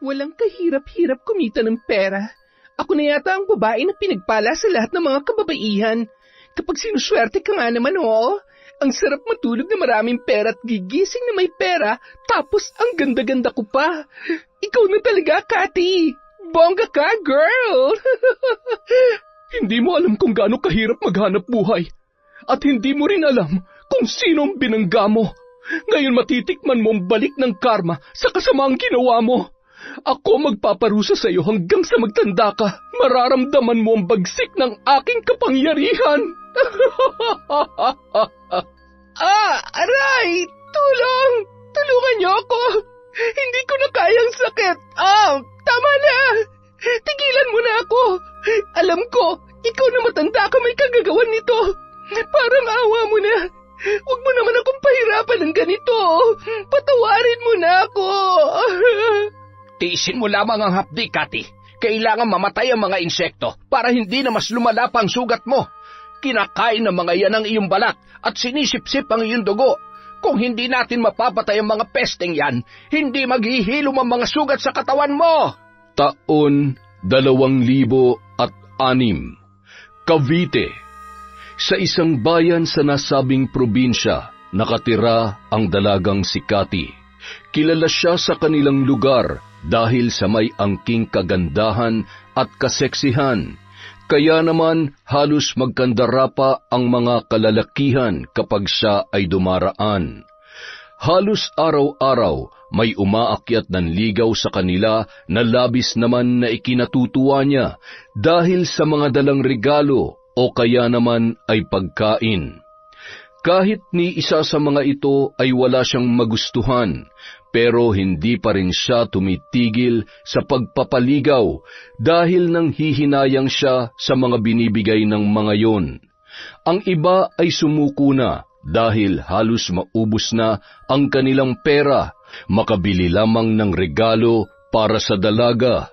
Walang kahirap-hirap kumita ng pera. Ako na yata ang babae na pinagpala sa lahat ng mga kababaihan. Kapag sinuswerte ka nga naman, oo. Ang sarap matulog na maraming pera at gigising na may pera, tapos ang ganda-ganda ko pa. Ikaw na talaga, Cathy. Bongga ka, girl! Hindi mo alam kung gaano kahirap maghanap buhay. At hindi mo rin alam kung sino ang binangga mo. Ngayon matitikman mo ang balik ng karma sa kasamaang ginawa mo. Ako magpaparusa sa iyo hanggang sa magtanda ka. Mararamdaman mo ang bagsik ng aking kapangyarihan. Aray! Tulong! Tulungan niyo ako! Hindi ko na kayang sakit. Tama na! Tigilan mo na ako! Alam ko, ikaw na matanda ka may kagagawan nito. Parang awa mo na. Huwag mo naman akong pahirapan ng ganito. Patawarin mo na ako. Tiisin mo lamang ang hapdi, Cathy. Kailangan mamatay ang mga insekto para hindi na mas lumala pa ang sugat mo. Kinakain ng mga yan ang iyong balat at sinisip-sip ang iyong dugo. Kung hindi natin mapapatay ang mga pesteng yan, hindi maghihilom ang mga sugat sa katawan mo. Taon 2006, Cavite. Sa isang bayan sa nasabing probinsya, nakatira ang dalagang si Cathy. Kilala siya sa kanilang lugar dahil sa may angking kagandahan at kaseksihan. Kaya naman halos magkandara pa ang mga kalalakihan kapag siya ay dumaraan. Halos araw-araw may umaakyat ng ligaw sa kanila na labis naman na ikinatutuwa niya dahil sa mga dalang regalo o kaya naman ay pagkain. Kahit ni isa sa mga ito ay wala siyang magustuhan, pero hindi pa rin siya tumitigil sa pagpapaligaw dahil nang hihinayang siya sa mga binibigay ng mga yon. Ang iba ay sumuko na dahil halos maubos na ang kanilang pera, makabili lamang ng regalo para sa dalaga.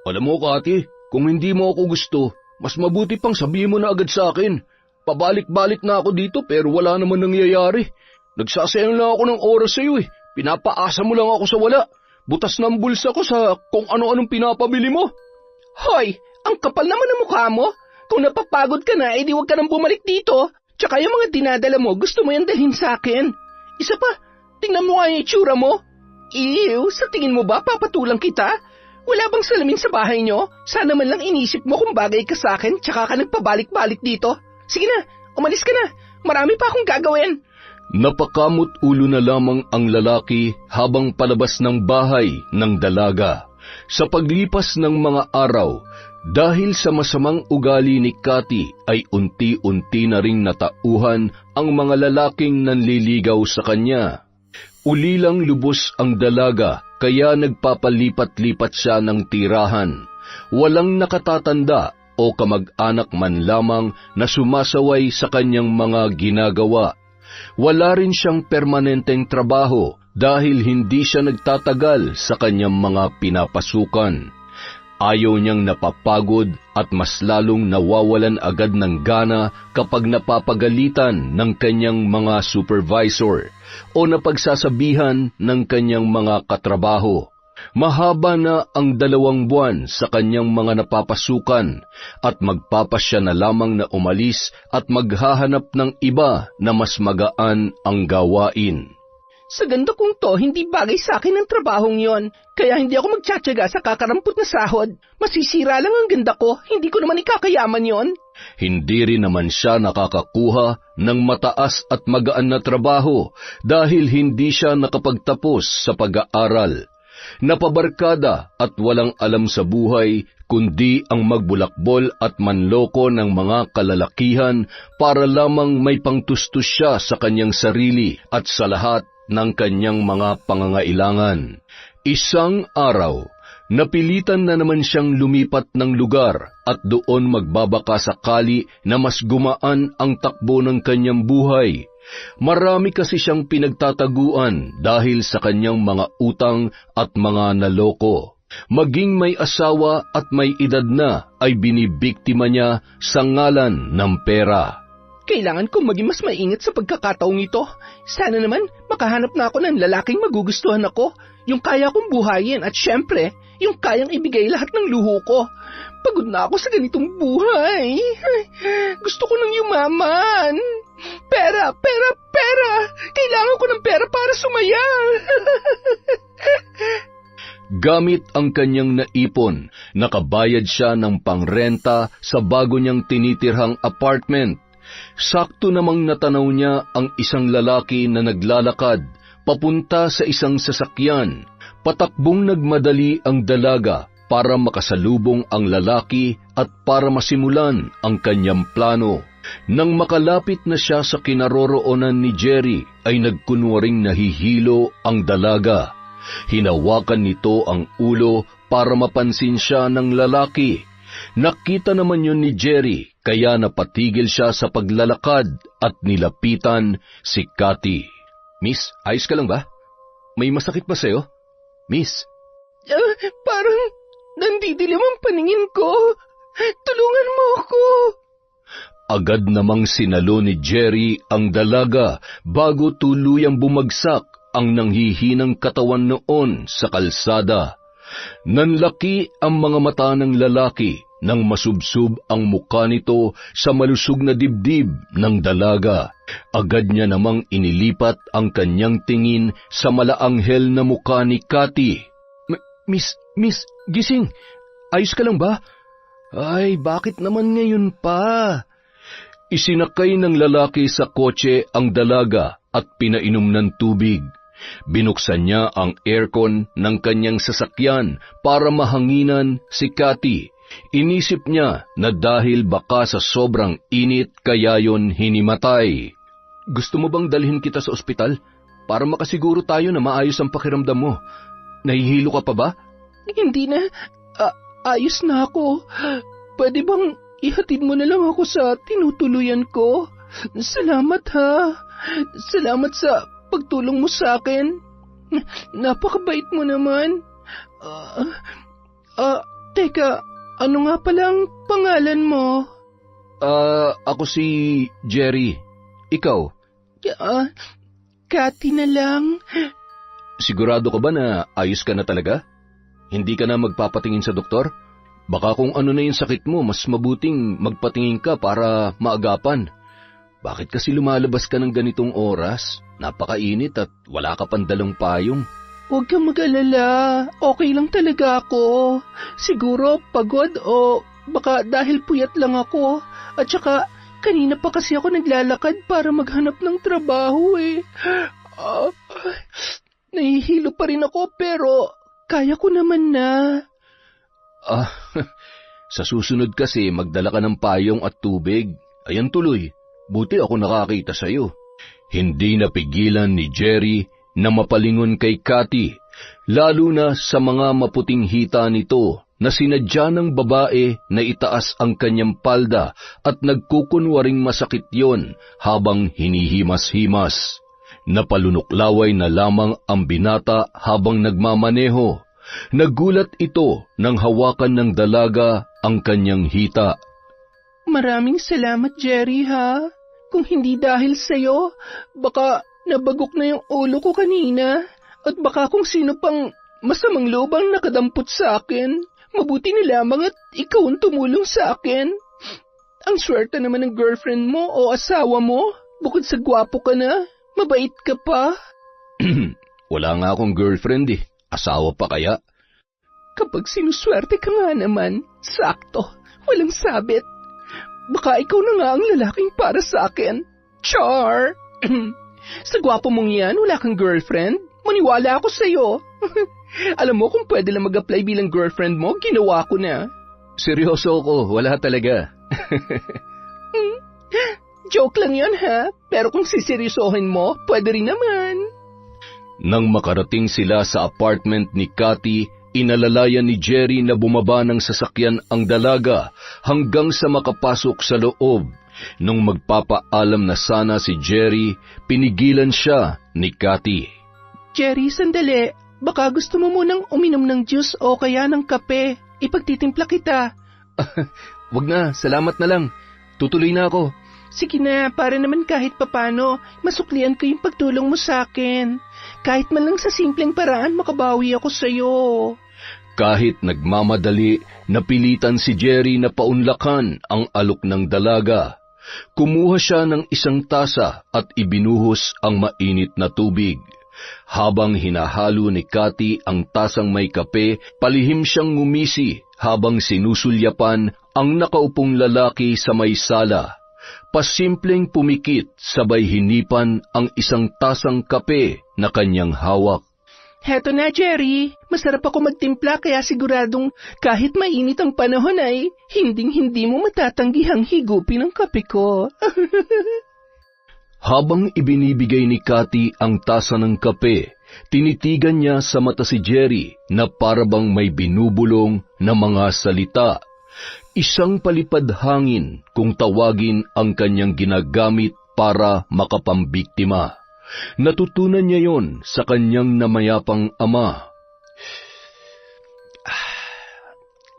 Alam mo, Cathy, kung hindi mo ako gusto, mas mabuti pang sabihin mo na agad sa akin. Pabalik-balik na ako dito pero wala naman nangyayari. Nagsasayang lang ako ng oras sa iyo eh. Pinapaasa mo lang ako sa wala. Butas ng bulsa ko sa kung ano-anong pinapabili mo. Hoy, ang kapal naman ng mukha mo. Kung napapagod ka na, edi huwag ka nang bumalik dito. Tsaka yung mga dinadala mo, gusto mo yan dalhin sa akin. Isa pa, tingnan mo nga yung itsura mo. Ew, sa tingin mo ba papatulang kita? Wala bang salamin sa bahay nyo? Sana man lang inisip mo kung bagay ka sa akin, tsaka ka nagpabalik-balik dito. Sige na, umalis ka na. Marami pa akong gagawin. Napakamot ulo na lamang ang lalaki habang palabas ng bahay ng dalaga. Sa paglipas ng mga araw, dahil sa masamang ugali ni Cathy ay unti-unti na ring natauhan ang mga lalaking nanliligaw sa kanya. Ulilang lubos ang dalaga kaya nagpapalipat-lipat siya ng tirahan. Walang nakatatanda o kamag-anak man lamang na sumasaway sa kanyang mga ginagawa. Wala rin siyang permanenteng trabaho dahil hindi siya nagtatagal sa kanyang mga pinapasukan. Ayaw niyang napapagod at mas lalong nawawalan agad ng gana kapag napapagalitan ng kanyang mga supervisor o napagsasabihan ng kanyang mga katrabaho. Mahaba na ang 2 buwan sa kanyang mga napapasukan at magpapasya na lamang na umalis at maghahanap ng iba na mas magaan ang gawain. Sa ganda kong to, hindi bagay sa akin ang trabahong yon. Kaya hindi ako magtsatsaga sa kakarampot na sahod. Masisira lang ang ganda ko, hindi ko naman ikakayaman yon. Hindi rin naman siya nakakakuha ng mataas at magaan na trabaho dahil hindi siya nakapagtapos sa pag-aaral. Napabarkada at walang alam sa buhay kundi ang magbulakbol at manloko ng mga kalalakihan para lamang may pangtustos siya sa kanyang sarili at sa lahat ng kanyang mga pangangailangan. Isang araw, napilitan na naman siyang lumipat ng lugar at doon magbabaka sakali na mas gumaan ang takbo ng kanyang buhay. Marami kasi siyang pinagtataguan dahil sa kanyang mga utang at mga naloko. Maging may asawa at may edad na ay binibiktima niya sa ngalan ng pera. Kailangan kong maging mas maingat sa pagkakataong ito. Sana naman makahanap na ako ng lalaking magugustuhan ako, yung kaya kong buhayin at syempre, Yung kayang ibigay lahat ng luho ko. Pagod na ako sa ganitong buhay. Gusto ko nang yumaman. Pera! Kailangan ko ng pera para sumaya. Gamit ang kanyang naipon, nakabayad siya ng pangrenta sa bago niyang tinitirhang apartment. Sakto namang natanaw niya ang isang lalaki na naglalakad papunta sa isang sasakyan. Patakbong nagmadali ang dalaga para makasalubong ang lalaki at para masimulan ang kanyang plano. Nang makalapit na siya sa kinaroroonan ni Jerry, ay nagkunwaring nahihilo ang dalaga. Hinawakan nito ang ulo para mapansin siya ng lalaki. Nakita naman yun ni Jerry, kaya napatigil siya sa paglalakad at nilapitan si Cathy. "Miss, ayos ka lang ba? May masakit ba sa'yo? Miss?" Parang nandidilim ang paningin ko. Tulungan mo ako. Agad namang sinalo ni Jerry ang dalaga bago tuluyang bumagsak ang nanghihinang katawan noon sa kalsada. Nanlaki ang mga mata ng lalaki nang masubsob ang mukha nito sa malusog na dibdib ng dalaga. Agad niya namang inilipat ang kanyang tingin sa malaanghel na mukha ni Cathy. Miss, gising. Ayos ka lang ba? Ay, bakit naman ngayon pa?" Isinakay ng lalaki sa kotse ang dalaga at pinainom ng tubig. Binuksan niya ang aircon ng kanyang sasakyan para mahanginan si Cathy. Inisip niya na dahil baka sa sobrang init kaya yon hinimatay. "Gusto mo bang dalhin kita sa ospital para makasiguro tayo na maayos ang pakiramdam mo? Nahihilo ka pa ba?" Hindi na. Ayos na ako. Pwede bang ihatid mo na lang ako sa tinutuluyan ko? Salamat ha. Salamat sa pagtulong mo sa akin. Napakabait mo naman. Teka, ano nga palang pangalan mo? Ako si Jerry. Ikaw? Cathy na lang. Sigurado ka ba na ayos ka na talaga? Hindi ka na magpapatingin sa doktor? Baka kung ano na yung sakit mo, mas mabuting magpatingin ka para maagapan. Bakit kasi lumalabas ka ng ganitong oras? Napakainit at wala ka pang dalang payong. Huwag kang mag-alala. Okay lang talaga ako. Siguro pagod o baka dahil puyat lang ako. At saka kanina pa kasi ako naglalakad para maghanap ng trabaho eh. Nahihilo pa rin ako pero kaya ko naman na. Sa susunod kasi magdala ka ng payong at tubig. Ayan tuloy, buti ako nakakita sa'yo. Hindi napigilan ni Jerry na mapalingon kay Cathy, lalo na sa mga maputing hita nito na sinadya ng babae na itaas ang kanyang palda at nagkukunwaring masakit yon habang hinihimas-himas. Napalunuklaway na lamang ang binata habang nagmamaneho. Nagulat ito nang hawakan ng dalaga ang kanyang hita. Maraming salamat, Jerry, ha? Kung hindi dahil sa'yo, baka nabagok na yung ulo ko kanina. At baka kung sino pang masamang loob ang nakadampot sa akin. Mabuti na lamang at ikaw ang tumulong sa akin. Ang swerte naman ng girlfriend mo o asawa mo. Bukod sa gwapo ka na, mabait ka pa. Wala nga akong girlfriend eh. Asawa pa kaya? Kapag sinuswerte ka nga naman, sakto, walang sabit. Baka ikaw na nga ang lalaking para sa akin. Char! Sa gwapo mong yan, wala kang girlfriend? Maniwala ako sa'yo. Alam mo kung pwede lang mag-apply bilang girlfriend mo, ginawa ko na. Seryoso ako, wala talaga. Joke lang yun ha, pero kung siseryosohin mo, pwede rin naman. Nang makarating sila sa apartment ni Cathy, inalalayan ni Jerry na bumaba ng sasakyan ang dalaga hanggang sa makapasok sa loob. Nung magpapaalam na sana si Jerry, pinigilan siya ni Cathy. Jerry, sandali. Baka gusto mo munang uminom ng juice o kaya ng kape. Ipagtitimpla kita. Wag na, salamat na lang. Tutuloy na ako. Sige na, para naman kahit papano, masuklian ko yung pagtulong mo sa akin. Kahit man lang sa simpleng paraan, makabawi ako sa'yo. Kahit nagmamadali, napilitan si Jerry na paunlakan ang alok ng dalaga. Kumuha siya ng isang tasa at ibinuhos ang mainit na tubig. Habang hinahalo ni Cathy ang tasang may kape, palihim siyang ngumisi habang sinusulyapan ang nakaupong lalaki sa may sala. Pasimpleng pumikit sabay hinipan ang isang tasang kape na kanyang hawak. Heto na, Jerry. Masarap ako magtimpla kaya siguradong kahit mainit ang panahon ay hinding-hindi mo matatanggihang higupin ang kape ko. Habang ibinibigay ni Cathy ang tasa ng kape, tinitigan niya sa mata si Jerry na parabang may binubulong na mga salita. Isang palipad hangin kung tawagin ang kanyang ginagamit para makapambiktima. Natutunan niya yon sa kanyang namayapang ama.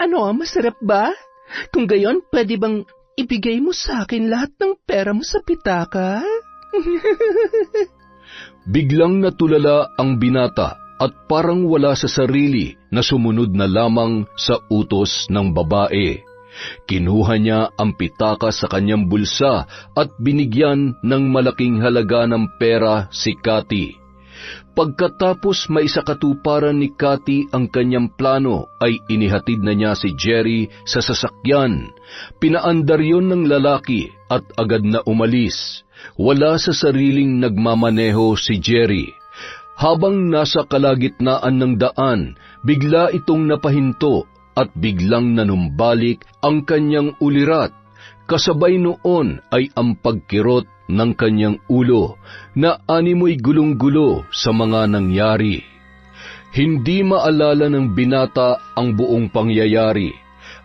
Ano, masarap ba? Kung gayon, pwede bang ibigay mo sa akin lahat ng pera mo sa pitaka? Biglang natulala ang binata at parang wala sa sarili na sumunod na lamang sa utos ng babae. Kinuha niya ang pitaka sa kanyang bulsa at binigyan ng malaking halaga ng pera si Cathy. Pagkatapos maisakatuparan ni Cathy ang kanyang plano ay inihatid na niya si Jerry sa sasakyan. Pinaandar yon ng lalaki at agad na umalis. Wala sa sariling nagmamaneho si Jerry. Habang nasa kalagitnaan ng daan, bigla itong napahinto at biglang nanumbalik ang kanyang ulirat. Kasabay noon ay ang pagkirot ng kanyang ulo na animoy gulong-gulo sa mga nangyari. Hindi maalala ng binata ang buong pangyayari.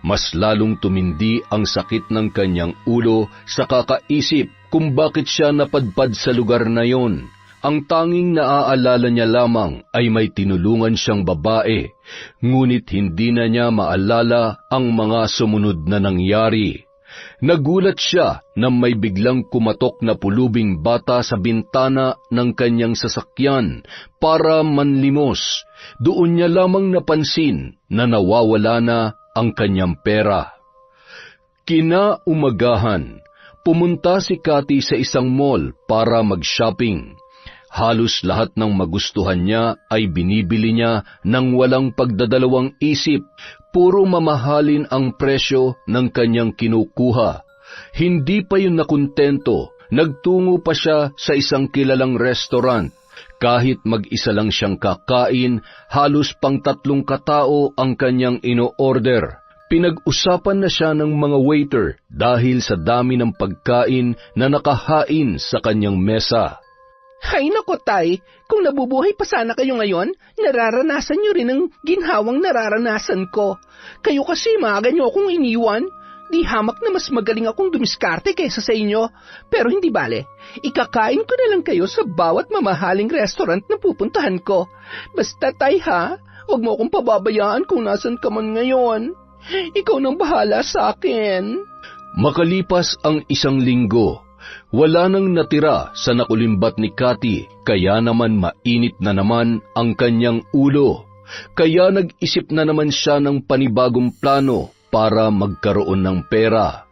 Mas lalong tumindi ang sakit ng kanyang ulo sa kakaisip kung bakit siya napadpad sa lugar na yon. Ang tanging naaalala niya lamang ay may tinulungan siyang babae, ngunit hindi na niya maalala ang mga sumunod na nangyari. Nagulat siya na may biglang kumatok na pulubing bata sa bintana ng kanyang sasakyan para manlimos. Doon niya lamang napansin na nawawala na ang kanyang pera. Kinaumagahan, pumunta si Cathy sa isang mall para mag-shopping. Halos lahat ng magustuhan niya ay binibili niya nang walang pagdadalawang isip. Puro mamahalin ang presyo ng kanyang kinukuha. Hindi pa yun nakontento, nagtungo pa siya sa isang kilalang restaurant. Kahit mag-isa lang siyang kakain, halos pang 3 katao ang kanyang ino-order. Pinag-usapan na siya ng mga waiter dahil sa dami ng pagkain na nakahain sa kanyang mesa. Hay nako, Tay, kung nabubuhay pa sana kayo ngayon, nararanasan niyo rin ang ginhawang nararanasan ko. Kayo kasi maaga niyo akong iniwan. Di hamak na mas magaling akong dumiskarte kaysa sa inyo. Pero hindi bale, ikakain ko na lang kayo sa bawat mamahaling restaurant na pupuntahan ko. Basta, Tay, ha? Huwag mo akong pababayaan kung nasan ka man ngayon. Ikaw nang bahala sa akin. Makalipas ang 1 linggo, wala nang natira sa nakulimbat ni Cathy, kaya naman mainit na naman ang kanyang ulo. Kaya nag-isip na naman siya ng panibagong plano para magkaroon ng pera.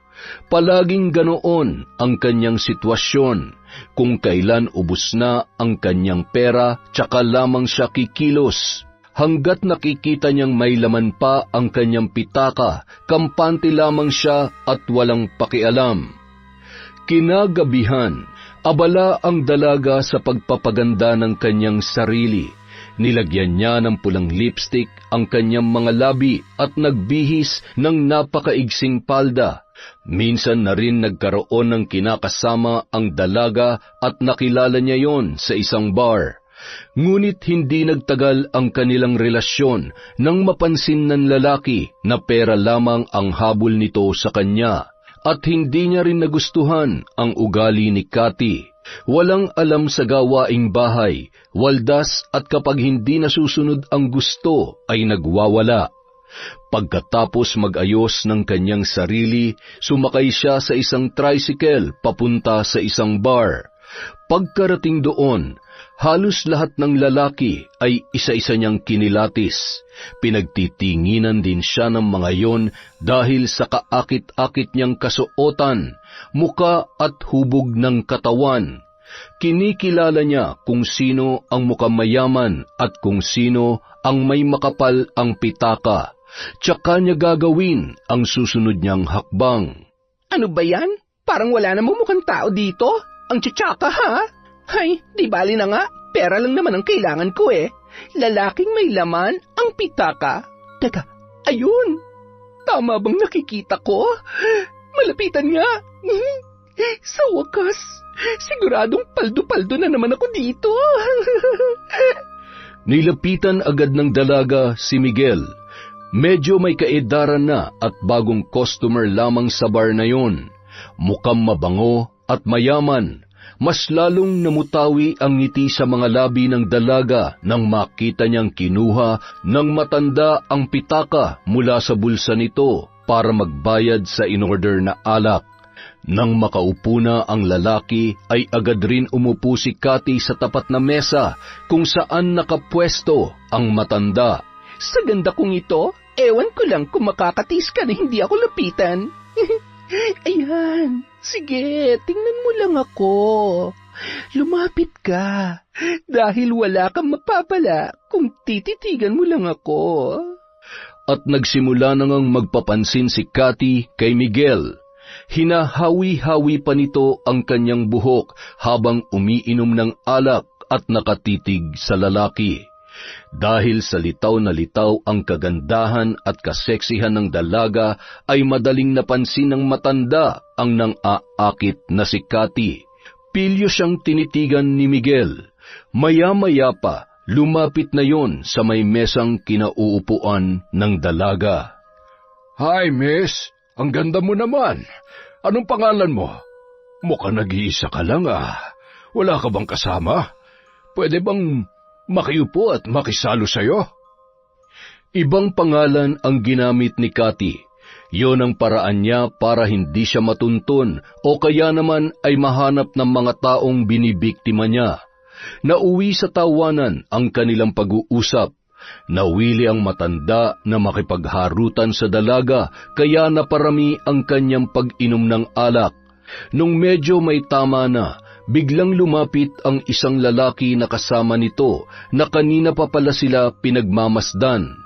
Palaging ganoon ang kanyang sitwasyon. Kung kailan ubos na ang kanyang pera, tsaka lamang siya kikilos. Hanggat nakikita niyang may laman pa ang kanyang pitaka, kampante lamang siya at walang pakialam. Kinagabihan, abala ang dalaga sa pagpapaganda ng kanyang sarili. Nilagyan niya ng pulang lipstick ang kanyang mga labi at nagbihis ng napakaigsing palda. Minsan na rin nagkaroon ng kinakasama ang dalaga at nakilala niya yon sa isang bar. Ngunit hindi nagtagal ang kanilang relasyon nang mapansin ng lalaki na pera lamang ang habol nito sa kanya. At hindi niya rin nagustuhan ang ugali ni Cathy. Walang alam sa gawaing bahay, waldas at kapag hindi nasusunod ang gusto ay nagwawala. Pagkatapos mag-ayos ng kanyang sarili, sumakay siya sa isang tricycle papunta sa isang bar. Pagkarating doon, Halos lahat ng lalaki ay isa-isa niyang kinilatis. Pinagtitinginan din siya ng mga yon dahil sa kaakit-akit niyang kasuotan, muka at hubog ng katawan. Kinikilala niya kung sino ang mukhang mayaman at kung sino ang may makapal ang pitaka. Tsaka niya gagawin ang susunod niyang hakbang. Ano ba yan? Parang wala namang mukhang tao dito. Ang tsatsaka, ha? Ay, di bali na nga. Pera lang naman ang kailangan ko eh. Lalaking may laman ang pitaka. Teka, ayun. Tama bang nakikita ko? Malapitan nga. Sa wakas, siguradong paldo-paldo na naman ako dito. Nilapitan agad ng dalaga si Miguel. Medyo may kaedaran na at bagong customer lamang sa bar na yon. Mukhang mabango at mayaman. Mas lalong namutawi ang ngiti sa mga labi ng dalaga nang makita niyang kinuha ng matanda ang pitaka mula sa bulsa nito para magbayad sa inorder na alak. Nang makaupo na ang lalaki ay agad rin umupo si Cathy sa tapat na mesa kung saan nakapwesto ang matanda. Sa ganda kong ito, ewan ko lang kung makakatis ka na hindi ako lapitan. Ayan, sige, tingnan mo lang ako. Lumapit ka, dahil wala kang mapapala kung tititigan mo lang ako. At nagsimula na ngang magpapansin si Cathy kay Miguel. Hinahawi-hawi pa nito ang kanyang buhok habang umiinom ng alak at nakatitig sa lalaki. Dahil sa litaw na litaw ang kagandahan at kaseksihan ng dalaga ay madaling napansin ng matanda ang nang-aakit na si Cathy. Pilyo siyang tinitigan ni Miguel. Maya-maya pa, lumapit na yon sa may mesang kinauupuan ng dalaga. Hi, miss. Ang ganda mo naman. Anong pangalan mo? Mukhang nag-iisa ka lang Wala ka bang kasama? Pwede bang makiupo at makisalo sa'yo? Ibang pangalan ang ginamit ni Cathy. Yon ang paraan niya para hindi siya matuntun o kaya naman ay mahanap ng mga taong binibiktima niya. Nauwi sa tawanan ang kanilang pag-uusap. Nawili ang matanda na makipagharutan sa dalaga kaya naparami ang kanyang pag-inom ng alak. Nung medyo may tama na, biglang lumapit ang isang lalaki na kasama nito na kanina pa pala sila pinagmamasdan.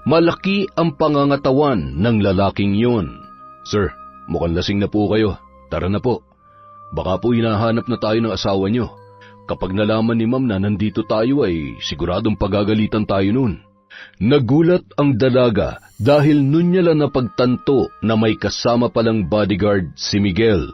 Malaki ang pangangatawan ng lalaking yun. Sir, mukhang lasing na po kayo. Tara na po. Baka po hinahanap na tayo ng asawa nyo. Kapag nalaman ni ma'am na nandito tayo ay siguradong pagagalitan tayo nun. Nagulat ang dalaga dahil nun niya lang napagtanto na may kasama palang bodyguard si Miguel.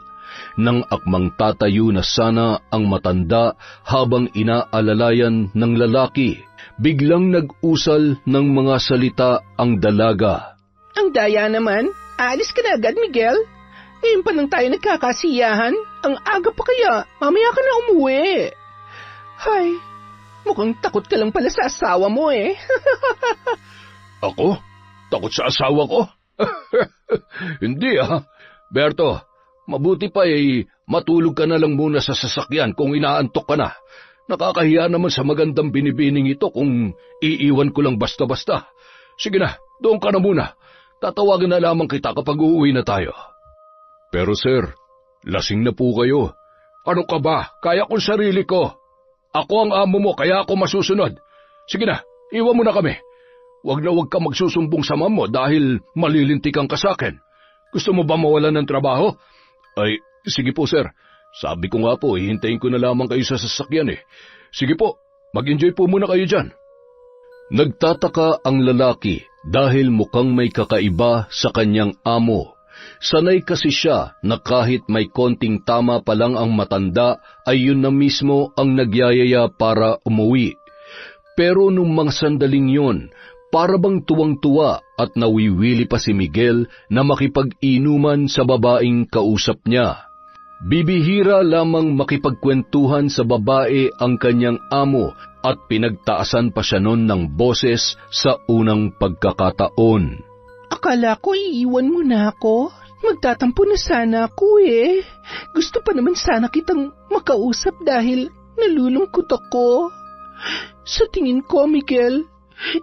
Nang akmang tatayo na sana ang matanda habang inaalalayan ng lalaki, biglang nag-usal ng mga salita ang dalaga. Ang daya naman, aalis ka na agad, Miguel. Ngayon pa lang tayo nagkakasiyahan. Ang aga pa kaya, mamaya ka na umuwi. Hay, mukhang takot ka lang pala sa asawa mo eh. Ako? Takot sa asawa ko? Hindi Berto, mabuti pa matulog ka na lang muna sa sasakyan kung inaantok ka na. Nakakahiya naman sa magandang binibining ito kung iiwan ko lang basta-basta. Sige na, doon ka na muna. Tatawagan na lamang kita kapag uuwi na tayo. Pero sir, lasing na po kayo. Ano ka ba? Kaya kong sarili ko. Ako ang amo mo, kaya ako masusunod. Sige na, iwan mo na kami. Huwag ka magsusumbong sa ma'am mo dahil malilintikan ka sa akin. Gusto mo ba mawalan ng trabaho? Ay, sige po sir. Sabi ko nga po, hihintayin ko na lamang kayo sa sasakyan Sige po, mag-enjoy po muna kayo dyan. Nagtataka ang lalaki dahil mukhang may kakaiba sa kanyang amo. Sanay kasi siya na kahit may konting tama pa lang ang matanda ay yun na mismo ang nagyayaya para umuwi. Pero nung mga sandaling yun, para bang tuwang-tuwa at nawiwili pa si Miguel na makipag-inuman sa babaeng kausap niya. Bibihira lamang makipagkwentuhan sa babae ang kanyang amo at pinagtaasan pa siya nun ng boses sa unang pagkakataon. Akala ko iiwan mo na ako. Magtatampo na sana ako Gusto pa naman sana kitang makausap dahil Nalulungkot ako. Sa tingin ko, Miguel,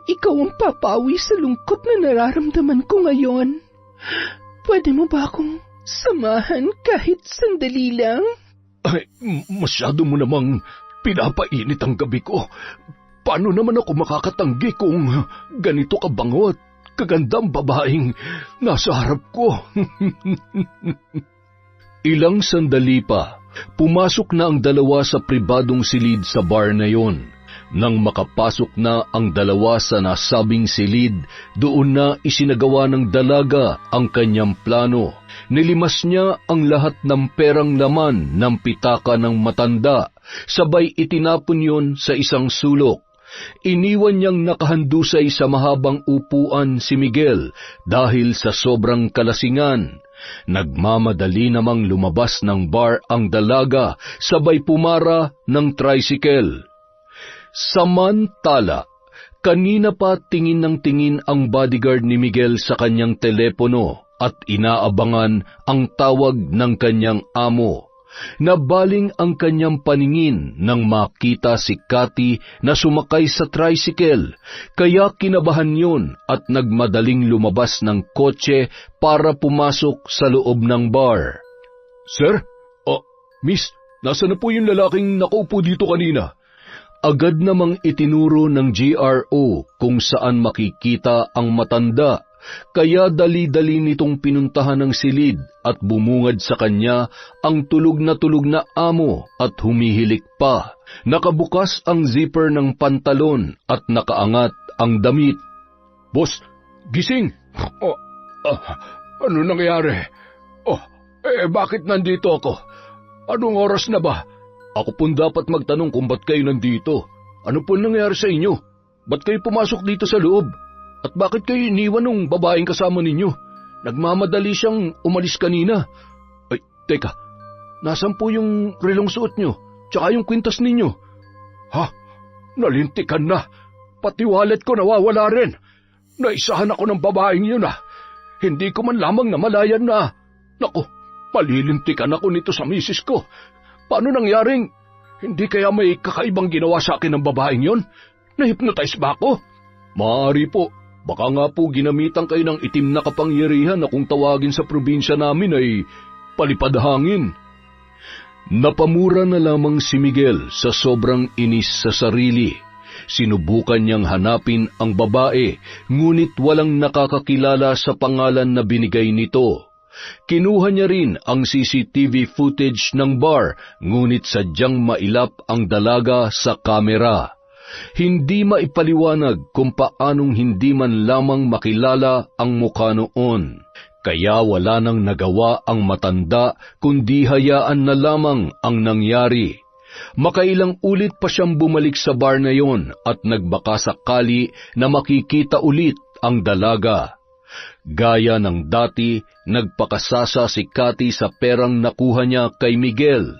ikaw ang papawi sa lungkot na nararamdaman ko ngayon. Pwede mo ba akong samahan kahit sandali lang? Ay, masyado mo namang pinapainit ang gabi ko. Paano naman ako makakatanggi kung ganito kabango at kagandang babaeng nasa harap ko? Ilang sandali pa, pumasok na ang dalawa sa pribadong silid sa bar na yon. Nang makapasok na ang dalawa sa nasabing silid, doon na isinagawa ng dalaga ang kanyang plano. Nilimas niya ang lahat ng perang laman ng pitaka ng matanda, sabay itinapon yon sa isang sulok. Iniwan niyang nakahandusay sa mahabang upuan si Miguel dahil sa sobrang kalasingan. Nagmamadali namang lumabas ng bar ang dalaga, sabay pumara ng tricycle. Samantala, kanina pa tingin ng tingin ang bodyguard ni Miguel sa kanyang telepono at inaabangan ang tawag ng kanyang amo. Nabaling ang kanyang paningin nang makita si Cathy na sumakay sa tricycle, kaya kinabahan yun at nagmadaling lumabas ng kotse para pumasok sa loob ng bar. Sir? Miss, nasa na po yung lalaking nakaupo dito kanina? Agad namang itinuro ng GRO kung saan makikita ang matanda, kaya dali-dali nitong pinuntahan ng silid at bumungad sa kanya ang tulog na amo at humihilik pa. Nakabukas ang zipper ng pantalon at nakaangat ang damit. Boss, gising! Ano nangyari? Bakit nandito ako? Anong oras na ba? Ako pong dapat magtanong kung ba't kayo nandito. Ano po nangyari sa inyo? Ba't kayo pumasok dito sa loob? At bakit kayo iniwan ng babaeng kasama ninyo? Nagmamadali siyang umalis kanina. Ay, teka, nasan po yung relong suot nyo? Tsaka yung kwintas ninyo? Ha? Nalintikan na. Pati wallet ko nawawala rin. Naisahan ako ng babaeng yun Hindi ko man lamang namalayan na. Naku, malilintikan ako nito sa misis ko. Paano nangyaring? Hindi kaya may kakaibang ginawa sa akin ng babaeng yon? Na-hypnotize ba ako? Maaari po. Baka nga po ginamitan kayo ng itim na kapangyarihan na kung tawagin sa probinsya namin ay palipad hangin. Napamura na lamang si Miguel sa sobrang inis sa sarili. Sinubukan niyang hanapin ang babae, ngunit walang nakakakilala sa pangalan na binigay nito. Kinuha niya rin ang CCTV footage ng bar, ngunit sadyang mailap ang dalaga sa kamera. Hindi maipaliwanag kung paanong hindi man lamang makilala ang mukha noon. Kaya wala nang nagawa ang matanda kundi hayaan na lamang ang nangyari. Makailang ulit pa siyang bumalik sa bar na yon at nagbaka sakali na makikita ulit ang dalaga. Gaya ng dati, nagpakasasa si Cathy sa perang nakuha niya kay Miguel.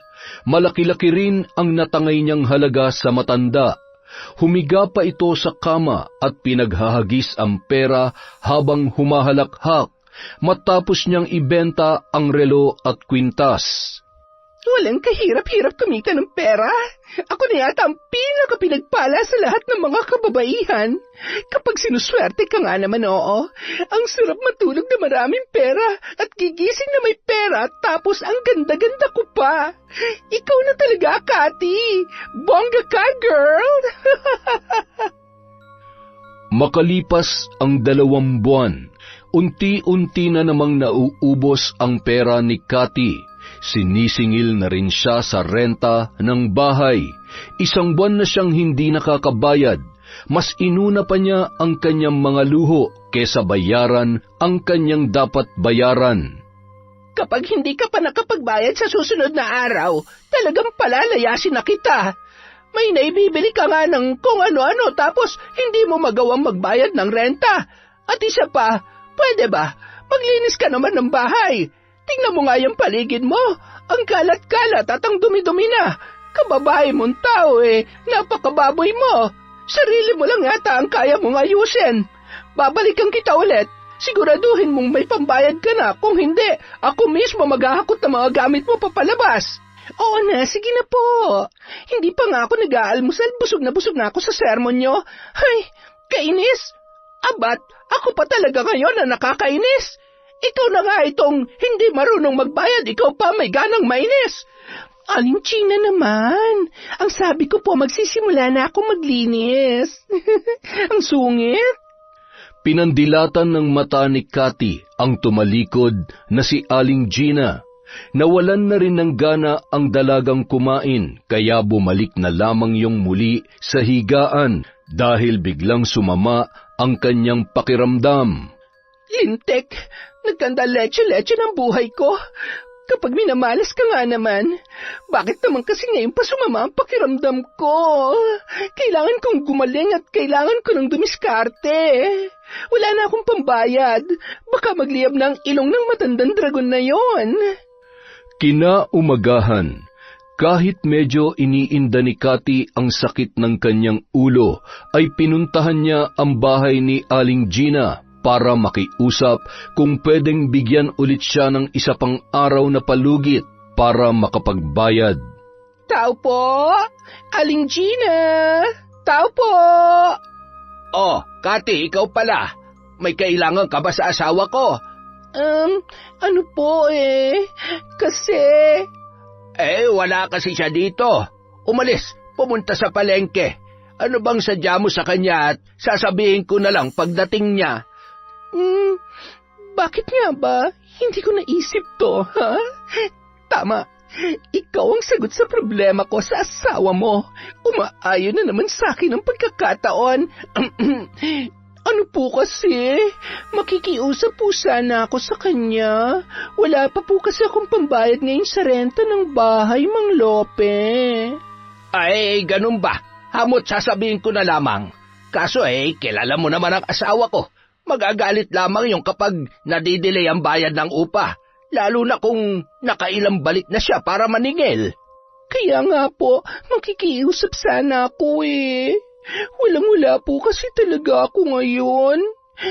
Malaki-laki rin ang natangay niyang halaga sa matanda. Humiga pa ito sa kama at pinaghahagis ang pera habang humahalakhak matapos niyang ibenta ang relo at kwintas. Walang kahirap-hirap kumita ng pera. Ako na yata ang pinakapinagpala sa lahat ng mga kababaihan. Kapag sinuswerte ka nga naman, oo. Ang sarap matulog na maraming pera at gigising na may pera tapos ang ganda-ganda ko pa. Ikaw na talaga, Cathy. Bongga ka, girl! Makalipas ang 2 buwan, unti-unti na namang nauubos ang pera ni Cathy. Sinisingil na rin siya sa renta ng bahay. 1 buwan na siyang hindi nakakabayad. Mas inuna pa niya ang kanyang mga luho kesa bayaran ang kanyang dapat bayaran. Kapag hindi ka pa nakapagbayad sa susunod na araw, talagang palalayasin na kita. May naibibili ka nga ng kung ano-ano tapos hindi mo magawang magbayad ng renta. At isa pa, pwede ba? Maglinis ka naman ng bahay. Tingnan mo nga yung paligid mo. Ang kalat-kalat at ang dumi-dumi na. Kababae mong tao napakababoy mo. Sarili mo lang yata ang kaya mong ayusin. Babalikan kita ulit. Siguraduhin mong may pambayad ka na. Kung hindi, ako mismo maghahakot ng mga gamit mo papalabas. Oo na, sige na po. Hindi pa nga ako nag-aalmusal, busog na ako sa sermon nyo. Ay, kainis. Abat, ako pa talaga ngayon na nakakainis. Ikaw na nga itong hindi marunong magbayad, ikaw pa may ganang mainis. Aling Gina naman. Ang sabi ko po, magsisimula na ako maglinis. Ang sungit. Pinandilatan ng mata ni Cathy ang tumalikod na si Aling Gina. Nawalan na rin ng gana ang dalagang kumain, kaya bumalik na lamang yung muli sa higaan dahil biglang sumama ang kanyang pakiramdam. Lintek, nagkanda leche-leche ng buhay ko. Kapag minamalas ka nga naman, bakit naman kasi ngayon pa sumama ang pakiramdam ko? Kailangan kong gumaling at kailangan ko ng dumiskarte. Wala na akong pambayad. Baka magliyab ng ilong ng matandang dragon na yon. Kinaumagahan, kahit medyo iniinda ni Cathy ang sakit ng kanyang ulo, ay pinuntahan niya ang bahay ni Aling Gina para makiusap kung pwedeng bigyan ulit siya ng isa pang araw na palugit para makapagbayad. Tao po! Aling Gina! Tao po! Oh, Cathy, ikaw pala. May kailangan ka ba sa asawa ko? Ano po kasi... Wala kasi siya dito. Umalis, pumunta sa palengke. Ano bang sadya mo sa kanya at sasabihin ko na lang pagdating niya? Bakit nga ba? Hindi ko naisip to, ha? Tama. Ikaw ang sagot sa problema ko sa asawa mo. Umaayon na naman sa akin ang pagkakataon. Ano po kasi? Makikiusap po sana ako sa kanya. Wala pa po kasi akong pambayad ngayon sa renta ng bahay, Mang Lope. Ay, ganun ba? Hamot sasabihin ko na lamang. Kaso kilala mo naman ang asawa ko. Magagalit lamang yung kapag nadidelay ang bayad ng upa, lalo na kung nakailang balik na siya para maningil. Kaya nga po, makikiusap sana ako Walang-wala po kasi talaga ako ngayon.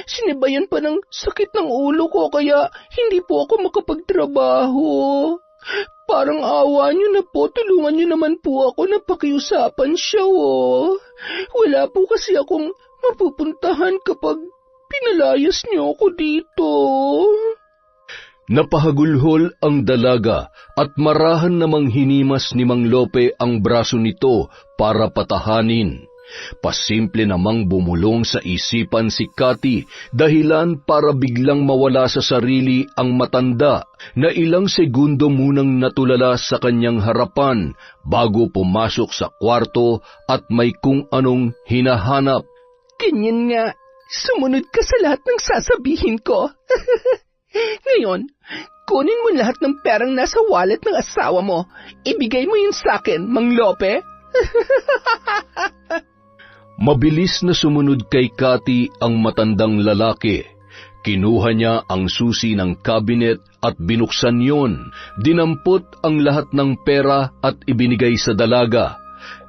Sinibayan pa ng sakit ng ulo ko kaya hindi po ako makapagtrabaho. Parang awa niyo na po, tulungan niyo naman po ako na pakiusapan siya Wala po kasi akong mapupuntahan kapag pinalayas niyo ako dito. Napahagulhol ang dalaga at marahan namang hinimas ni Mang Lope ang braso nito para patahanin. Pasimple namang bumulong sa isipan si Cathy dahilan para biglang mawala sa sarili ang matanda na ilang segundo munang natulala sa kanyang harapan bago pumasok sa kwarto at may kung anong hinahanap. Ganyan nga. Sumunod ka sa lahat ng sasabihin ko. Ngayon, kunin mo lahat ng perang nasa wallet ng asawa mo. Ibigay mo yun sa akin, Mang Lope. Mabilis na sumunod kay Cathy ang matandang lalaki. Kinuha niya ang susi ng kabinet at binuksan yon. Dinampot ang lahat ng pera at ibinigay sa dalaga.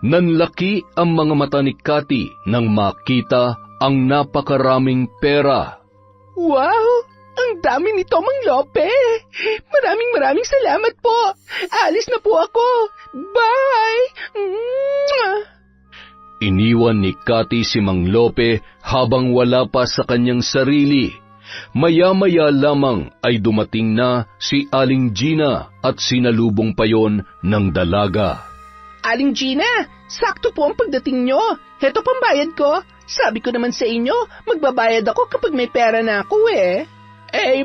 Nanlaki ang mga mata ni Cathy nang makita ang napakaraming pera. Wow! Ang dami nito, Mang Lope! Maraming salamat po! Alis na po ako! Bye! Iniwan ni Cathy si Mang Lope habang wala pa sa kanyang sarili. Maya-maya lamang ay dumating na si Aling Gina at sinalubong pa yon ng dalaga. Aling Gina, sakto po ang pagdating nyo. Heto pambayad ko. Sabi ko naman sa inyo, magbabayad ako kapag may pera na ako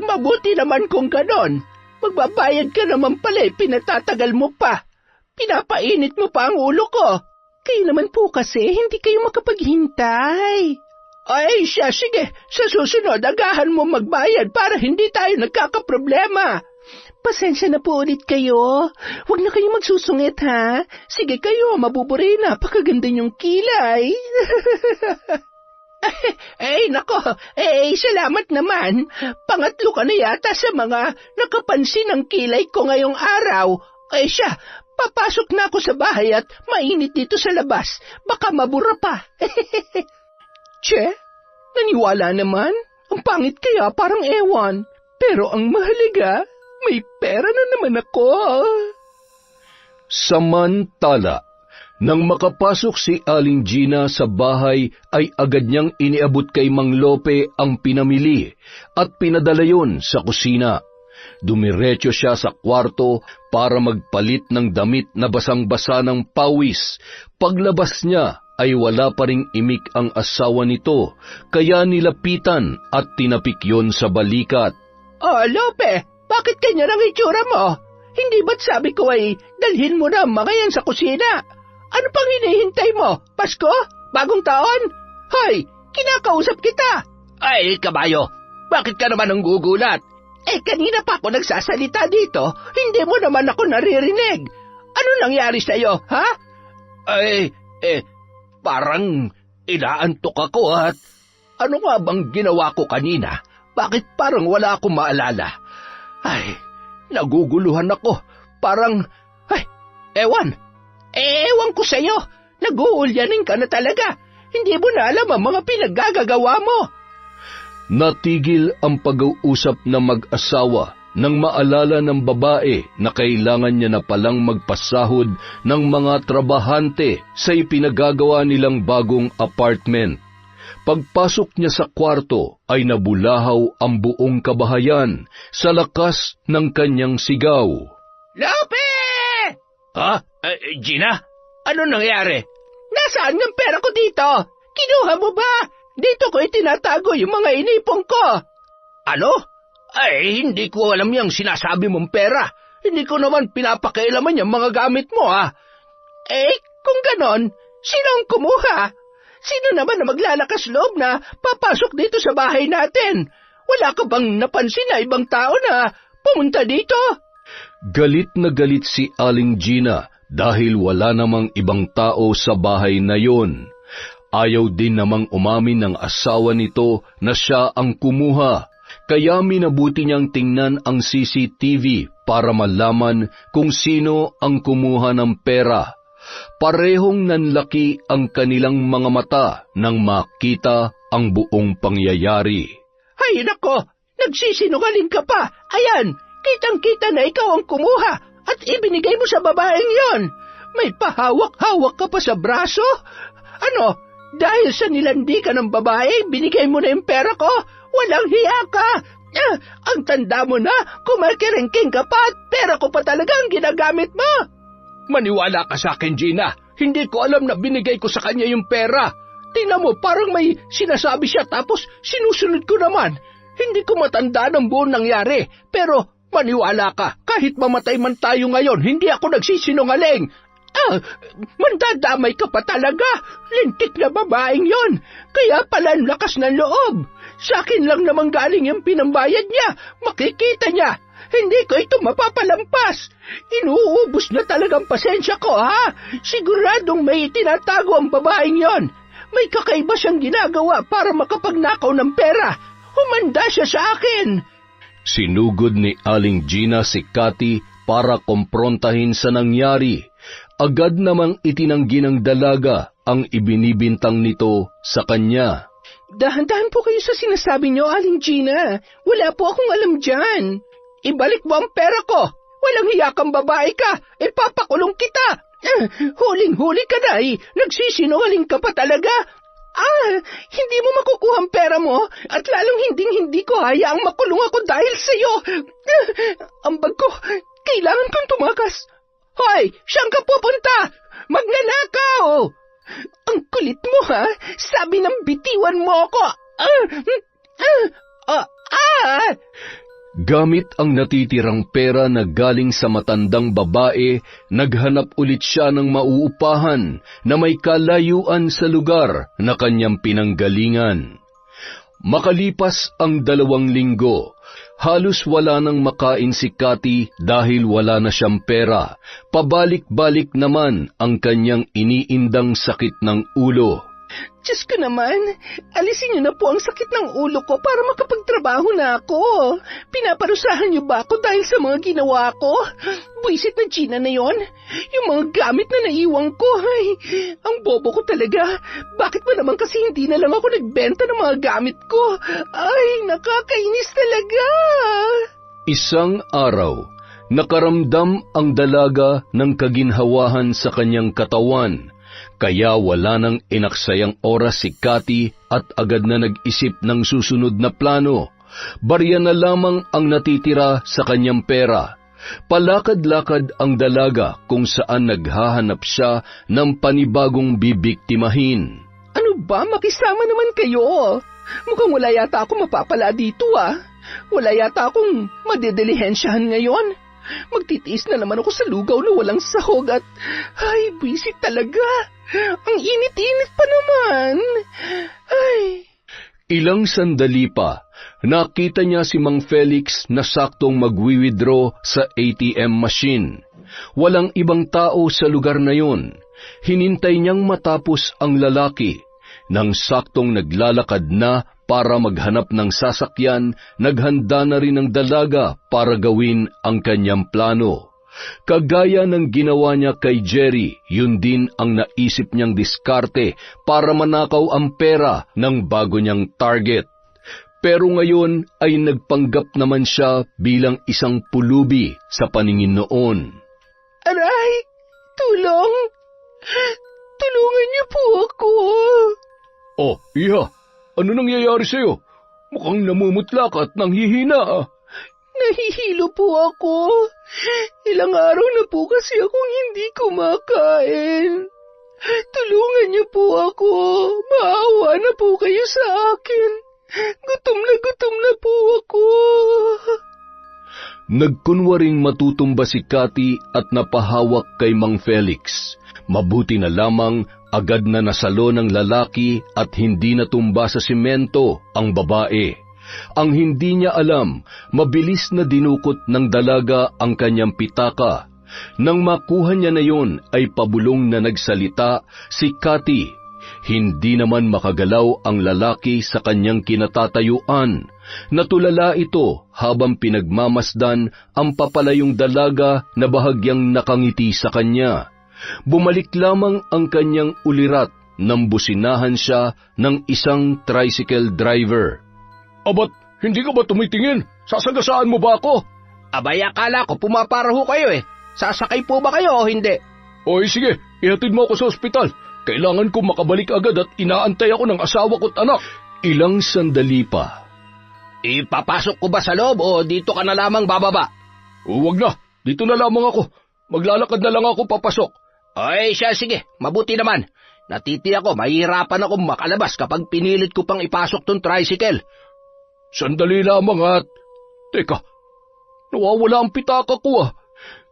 mabuti naman kung ganon. Magbabayad ka naman pala pinatatagal mo pa. Pinapainit mo pa ang ulo ko. Kayo naman po kasi, hindi kayo makapaghintay. Ay, sige. Sa susunod, agahan mo magbayad para hindi tayo nagkakaproblema. Pasensya na po ulit kayo. Huwag na kayo magsusungit, ha? Sige kayo, mabuburi, napakaganda niyong kilay. Nako, salamat naman. Pangatlo ka na yata sa mga nakapansin ng kilay ko ngayong araw. Papasok na ako sa bahay at mainit dito sa labas. Baka mabura pa. Che, naniwala naman. Ang pangit kaya parang ewan. Pero ang mahalaga, may pera na naman ako. Samantala, nang makapasok si Aling Gina sa bahay ay agad niyang iniabot kay Mang Lope ang pinamili at pinadala yon sa kusina. Dumiretso siya sa kwarto para magpalit ng damit na basang-basa ng pawis. Paglabas niya ay wala pa ring imik ang asawa nito, kaya nilapitan at tinapik yon sa balikat. Oh, Lope, bakit kanya ang itsura mo? Hindi ba't sabi ko ay dalhin mo na ang mga yan sa kusina? Ano pang hinihintay mo? Pasko? Bagong taon? Hoy, kinakausap kita! Ay, kabayo, bakit ka naman nanggugulat? Kanina pa ako nagsasalita dito, hindi mo naman ako naririnig. Ano nangyari sa'yo, ha? Parang inaantok ako at ano nga bang ginawa ko kanina? Bakit parang wala akong maalala? Ay, naguguluhan ako. Parang, Ewan ko sa'yo. Nag-uulyanin ka na talaga. Hindi mo na alam ang mga pinaggagawa mo. Natigil ang pag-uusap na mag-asawa nang maalala ng babae na kailangan niya na palang magpasahod ng mga trabahante sa ipinagagawa nilang bagong apartment. Pagpasok niya sa kwarto ay nabulahaw ang buong kabahayan sa lakas ng kanyang sigaw. Lope! Gina? Ano nangyari? Nasaan ng pera ko dito? Kinuha mo ba? Dito ko itinatago yung mga inipong ko. Ano? Hindi ko alam yung sinasabi mong pera. Hindi ko naman pinapakailaman yung mga gamit mo, ha? Kung ganon, sino ang kumuha? Sino naman na maglalakas loob na papasok dito sa bahay natin? Wala ka bang napansin na ibang tao na pumunta dito? Galit na galit si Aling Gina dahil wala namang ibang tao sa bahay na yon. Ayaw din namang umamin ng asawa nito na siya ang kumuha, kaya minabuti niyang tingnan ang CCTV para malaman kung sino ang kumuha ng pera. Parehong nanlaki ang kanilang mga mata nang makita ang buong pangyayari. Hay nako, nagsisinungaling ka pa. Ayan, kitang-kita na ikaw ang kumuha at ibinigay mo sa babaeng yon. May pahawak-hawak ka pa sa braso? Ano, dahil sa nilandi ka ng babae, binigay mo na yung pera ko? Walang hiya ka! Ang tanda mo na, kumakirengking ka pa at pera ko pa talaga ang ginagamit mo! Maniwala ka sa akin, Gina. Hindi ko alam na binigay ko sa kanya yung pera. Tingnan mo, parang may sinasabi siya tapos sinusunod ko naman. Hindi ko matanda ng buong nangyari, pero maniwala ka, kahit mamatay man tayo ngayon, hindi ako nagsisinungaling. Mandadamay ka pa talaga. Lintik na babaeng yon. Kaya pala ang lakas ng loob. Sa akin lang naman galing yung pinambayad niya. Makikita niya. Hindi ko ito mapapalampas. Inuubos na talagang pasensya ko, ha? Siguradong may itinatago ang babaeng yon. May kakaiba siyang ginagawa para makapagnakaw ng pera. Humanda siya sa akin. Sinugod ni Aling Gina si Cathy para komprontahin sa nangyari. Agad namang itinanggi ng dalaga ang ibinibintang nito sa kanya. Dahan-dahan po kayo sa sinasabi niyo, Aling Gina. Wala po akong alam dyan. Ibalik mo ang pera ko. Walang hiya kang babae ka. Ipapakulong kita. Huling-huli ka na eh. Nagsisinungaling ka pa talaga. Hindi mo makukuha ang pera mo at lalong hindi ko hayaang makulong ako dahil sa'yo. Ang bag ko, kailangan kong tumakas. Hoy, saan ka pupunta? Magnanakaw! Ang kulit mo, ha? Sabi ng bitiwan mo ako. Gamit ang natitirang pera na galing sa matandang babae, naghanap ulit siya ng mauupahan na may kalayuan sa lugar na kanyang pinanggalingan. Makalipas ang 2 linggo, halos wala nang makain si Cathy dahil wala na siyang pera. Pabalik-balik naman ang kanyang iniindang sakit ng ulo. Diyos ko naman, alisin niyo na po ang sakit ng ulo ko para makapagtrabaho na ako. Pinaparusahan niyo ba ako dahil sa mga ginawa ko? Buisit na Gina na yon. Yung mga gamit na naiwan ko, ay, ang bobo ko talaga. Bakit ba naman kasi hindi na lang ako nagbenta ng mga gamit ko? Ay, nakakainis talaga. Isang araw, Nakaramdam ang dalaga ng kaginhawahan sa kanyang katawan, kaya wala nang inaksayang oras si Cathy at agad na nag-isip ng susunod na plano. Barya na lamang ang natitira sa kanyang pera. Palakad-lakad ang dalaga kung saan naghahanap siya ng panibagong bibiktimahin. Ano ba? Makisama naman kayo. Mukhang wala yata ako mapapala dito Wala yata akong madidilihensyahan ngayon. Magtitiis na naman ako sa lugaw na walang sahog at... Ay, busy talaga. Ang init-init pa naman. Ay... Ilang sandali pa, nakita niya si Mang Felix na saktong magwi-withdraw sa ATM machine. Walang ibang tao sa lugar na yun. Hinintay niyang matapos ang lalaki. Nang saktong naglalakad na para maghanap ng sasakyan, naghanda na rin ang dalaga para gawin ang kanyang plano. Kagaya ng ginawa niya kay Jerry, yun din ang naisip niyang diskarte para manakaw ang pera ng bago niyang target. Pero ngayon ay nagpanggap naman siya bilang isang pulubi sa paningin noon. Aray! Tulong! Tulungan niyo po ako! Oh, iha! Ano nangyayari sa'yo? Mukhang namumutla ka at nanghihina. Nahihilo po ako. Ilang araw na po kasi akong hindi kumakain. Tulungan niyo po ako. Maawa na po kayo sa akin. Gutom na po ako. Nagkunwaring matutumba si Cathy at napahawak kay Mang Felix. Mabuti na lamang agad na nasalo ng lalaki at hindi natumba sa simento ang babae. Ang hindi niya alam, mabilis na dinukot ng dalaga ang kanyang pitaka. Nang makuha niya na yun ay pabulong na nagsalita si Cathy. Hindi naman makagalaw ang lalaki sa kanyang kinatatayuan. Natulala ito habang pinagmamasdan ang papalayong dalaga na bahagyang nakangiti sa kanya. Bumalik lamang ang kanyang ulirat nang businahan siya ng isang tricycle driver. Abat, hindi ka ba tumitingin? Sasagasaan mo ba ako? Abay, akala ko pumaparaho kayo Sasakay po ba kayo o hindi? Oy, sige, ihatid mo ako sa ospital. Kailangan ko makabalik agad at inaantay ako ng asawa ko't anak. Ilang sandali pa. Ipapasok ko ba sa loob o dito ka na lamang bababa? Huwag na, dito na lamang ako. Maglalakad na lang ako papasok. Ay, siya, sige, mabuti naman. Natitiyak ko, mahihirapan akong makalabas kapag pinilit ko pang ipasok tong tricycle. Sandali lamang at... Teka, nawawala ang pitaka ko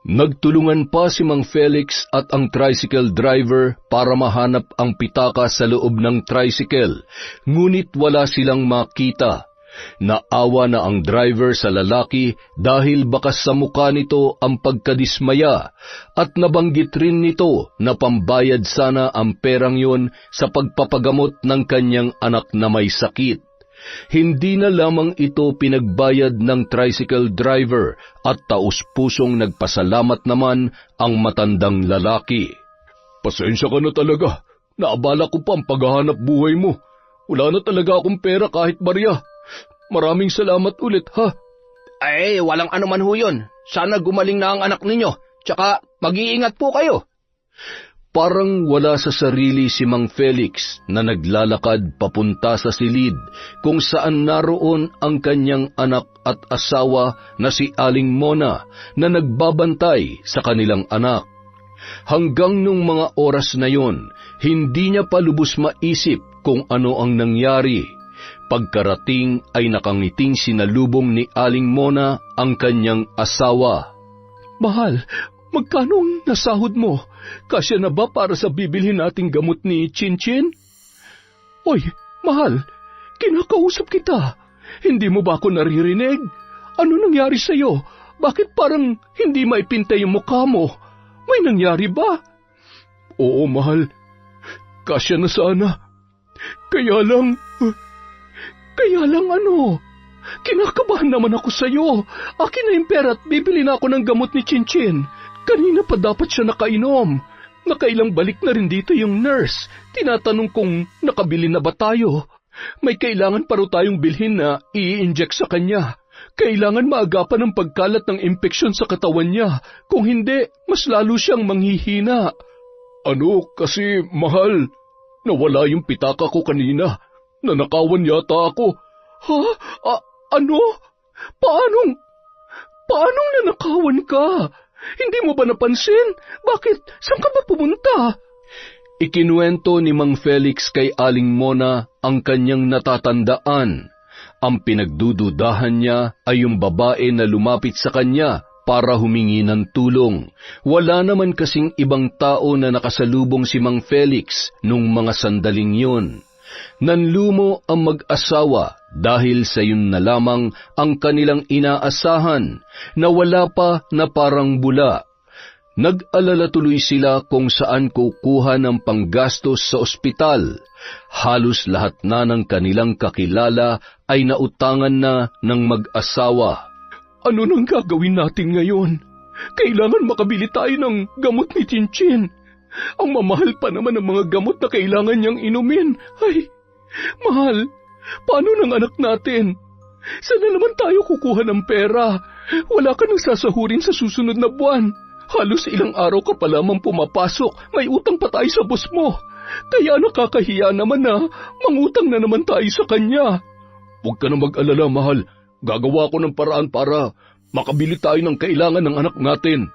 Nagtulungan pa si Mang Felix at ang tricycle driver para mahanap ang pitaka sa loob ng tricycle, ngunit wala silang makita. Naawa na ang driver sa lalaki dahil baka sa mukha nito ang pagkadismaya at nabanggit rin nito na pambayad sana ang perang yun sa pagpapagamot ng kanyang anak na may sakit. Hindi na lamang ito pinagbayad ng tricycle driver at taus-pusong nagpasalamat naman ang matandang lalaki. Pasensya ka na talaga. Naabala ko pa ang paghahanap buhay mo. Wala na talaga akong pera kahit barya. Maraming salamat ulit, ha? Ay, walang anuman ho yun. Sana gumaling na ang anak ninyo. Tsaka mag-iingat po kayo. Parang wala sa sarili si Mang Felix na naglalakad papunta sa silid kung saan naroon ang kanyang anak at asawa na si Aling Mona na nagbabantay sa kanilang anak. Hanggang nung mga oras na yon, hindi niya pa lubos maisip kung ano ang nangyari. Pagkarating ay nakangiting sinalubong ni Aling Mona ang kanyang asawa. Mahal, magkano ang nasahod mo? Kasya na ba para sa bibilhin nating gamot ni Chinchin? Oy, mahal, kinakausap kita. Hindi mo ba ako naririnig? Ano nangyari sa'yo? Bakit parang hindi maipintay yung mukha mo? May nangyari ba? Oo, mahal. Kasya na sana. Kaya lang ano? Kinakabahan naman ako sa'yo. Akin na yung pera at bibili na ako ng gamot ni Chinchin. Kanina pa dapat siya nakainom. Nakailang balik na rin dito yung nurse. Tinatanong kung nakabili na ba tayo. May kailangan pa rin tayong bilhin na i-inject sa kanya. Kailangan maagapan ang pagkalat ng impeksyon sa katawan niya. Kung hindi, mas lalo siyang manghihina. Ano kasi, mahal? Nawala yung pitaka ko kanina. Nanakawan yata ako. Ha? Ano? Paanong nanakawan ka? Hindi mo ba napansin? Bakit? Saan ka ba pumunta? Ikinuwento ni Mang Felix kay Aling Mona ang kanyang natatandaan. Ang pinagdududahan niya ay yung babae na lumapit sa kanya para humingi ng tulong. Wala naman kasing ibang tao na nakasalubong si Mang Felix nung mga sandaling yun. Nanlumo ang mag-asawa dahil sa yun na lamang ang kanilang inaasahan na wala pa na parang bula. Nag-alala tuloy sila kung saan kukuha ng panggastos sa ospital. Halos lahat na ng kanilang kakilala ay nautangan na ng mag-asawa. Ano nang gagawin natin ngayon? Kailangan makabili tayo ng gamot ni Chinchin. Ang mamahal pa naman ng mga gamot na kailangan niyang inumin. Ay, mahal, paano ng anak natin? Saan na naman tayo kukuha ng pera? Wala ka nang sasahurin sa susunod na buwan. Halos ilang araw ka pa lamang pumapasok, may utang pa tayo sa boss mo. Kaya nakakahiya naman na mangutang na naman tayo sa kanya. Huwag ka na mag-alala, mahal. Gagawa ko ng paraan para makabili tayo ng kailangan ng anak natin.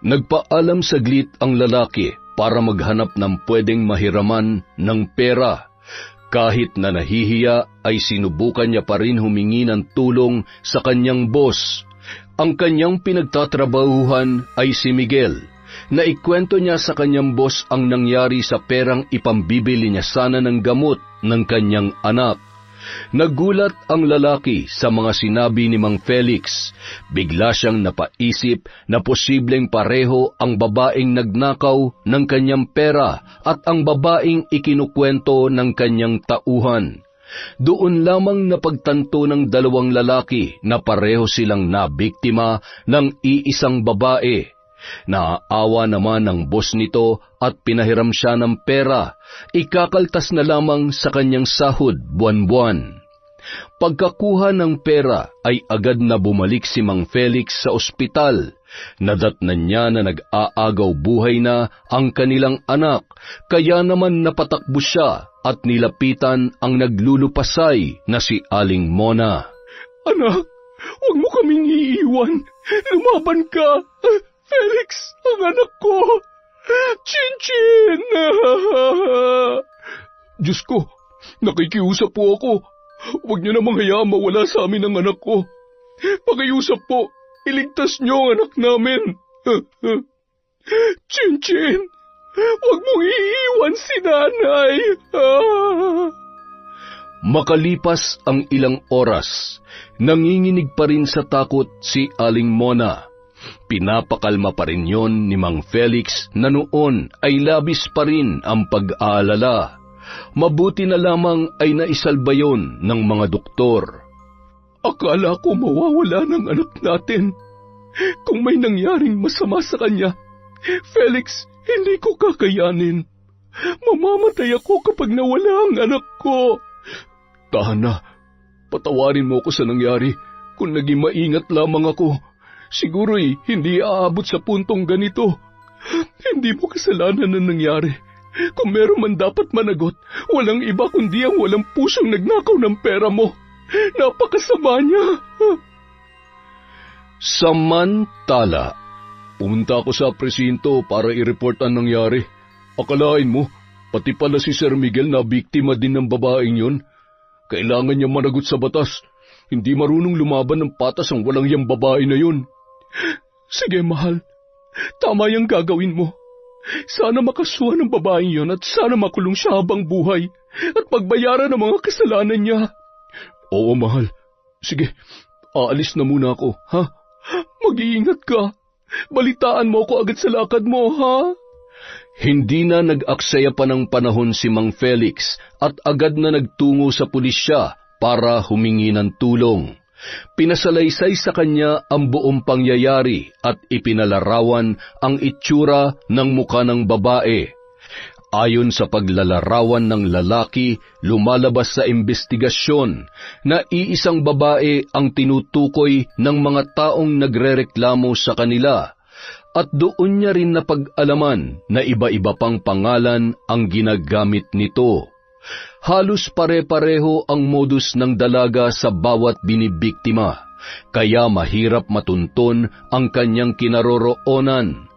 Nagpaalam saglit ang lalaki para maghanap ng pwedeng mahiraman ng pera. Kahit na nahihiya ay sinubukan niya pa rin humingi ng tulong sa kanyang boss. Ang kanyang pinagtatrabahuhan ay si Miguel. Naikwento niya sa kanyang boss ang nangyari sa perang ipambibili niya sana ng gamot ng kanyang anak. Nagulat ang lalaki sa mga sinabi ni Mang Felix. Bigla siyang napaisip na posibleng pareho ang babaeng nagnakaw ng kanyang pera at ang babaeng ikinukwento ng kanyang tauhan. Doon lamang napagtanto ng dalawang lalaki na pareho silang nabiktima ng iisang babae. Naaawa naman ang boss nito at pinahiram siya ng pera. Ikakaltas na lamang sa kanyang sahod buwan-buwan. Pagkakuha ng pera ay agad na bumalik si Mang Felix sa ospital. Nadatnan niya na nag-aagaw buhay na ang kanilang anak, kaya naman napatakbo siya at nilapitan ang naglulupasay na si Aling Mona. Anak, huwag mo kaming iiwan. Lumaban ka. Felix, ang anak ko. Chinchin! Diyos ko, nakikiusap po ako. Huwag niyo namang hayaan mawala sa amin ang anak ko. Pakiusap po. Iligtas niyo ang anak namin. Chinchin, huwag mong iiwan si nanay. Makalipas ang ilang oras, nanginginig pa rin sa takot si Aling Mona. Pinapakalma pa rin yon ni Mang Felix na noon ay labis pa rin ang pag-aalala. Mabuti na lamang ay naisalba yon ng mga doktor. Akala ko mawawala ng anak natin. Kung may nangyaring masama sa kanya, Felix, hindi ko kakayanin. Mamamatay ako kapag nawala ang anak ko. Tahan na, patawarin mo ko sa nangyari. Kung naging maingat lamang ako, siguro'y hindi aabot sa puntong ganito. Hindi mo kasalanan na nangyari. Kung meron man dapat managot, walang iba kundi ang walang pusong nagnakaw ng pera mo. Napakasama niya. Samantala, pumunta ako sa presinto para i-report ang nangyari. Akalain mo, pati pala si Sir Miguel na biktima din ng babaeng yun. Kailangan niya managot sa batas. Hindi marunong lumaban ng patas ang walang yang babae na yun. Sige, mahal. Tama yung gagawin mo. Sana makasuhan ng babaeng yun at sana makulong siya habang buhay at pagbayaran ng mga kasalanan niya. Oo, mahal. Sige, aalis na muna ako, ha? Mag-iingat ka. Balitaan mo ako agad sa lakad mo, ha? Hindi na nag-aksaya pa ng panahon si Mang Felix at agad na nagtungo sa pulisya para humingi ng tulong. Pinasalaysay sa kanya ang buong pangyayari at ipinalarawan ang itsura ng mukha ng babae. Ayon sa paglalarawan ng lalaki, lumalabas sa investigasyon na iisang babae ang tinutukoy ng mga taong nagrereklamo sa kanila at doon niya rin napag-alaman na iba-iba pang pangalan ang ginagamit nito. Halos pare-pareho ang modus ng dalaga sa bawat binibiktima, kaya mahirap matunton ang kanyang kinaroroonan.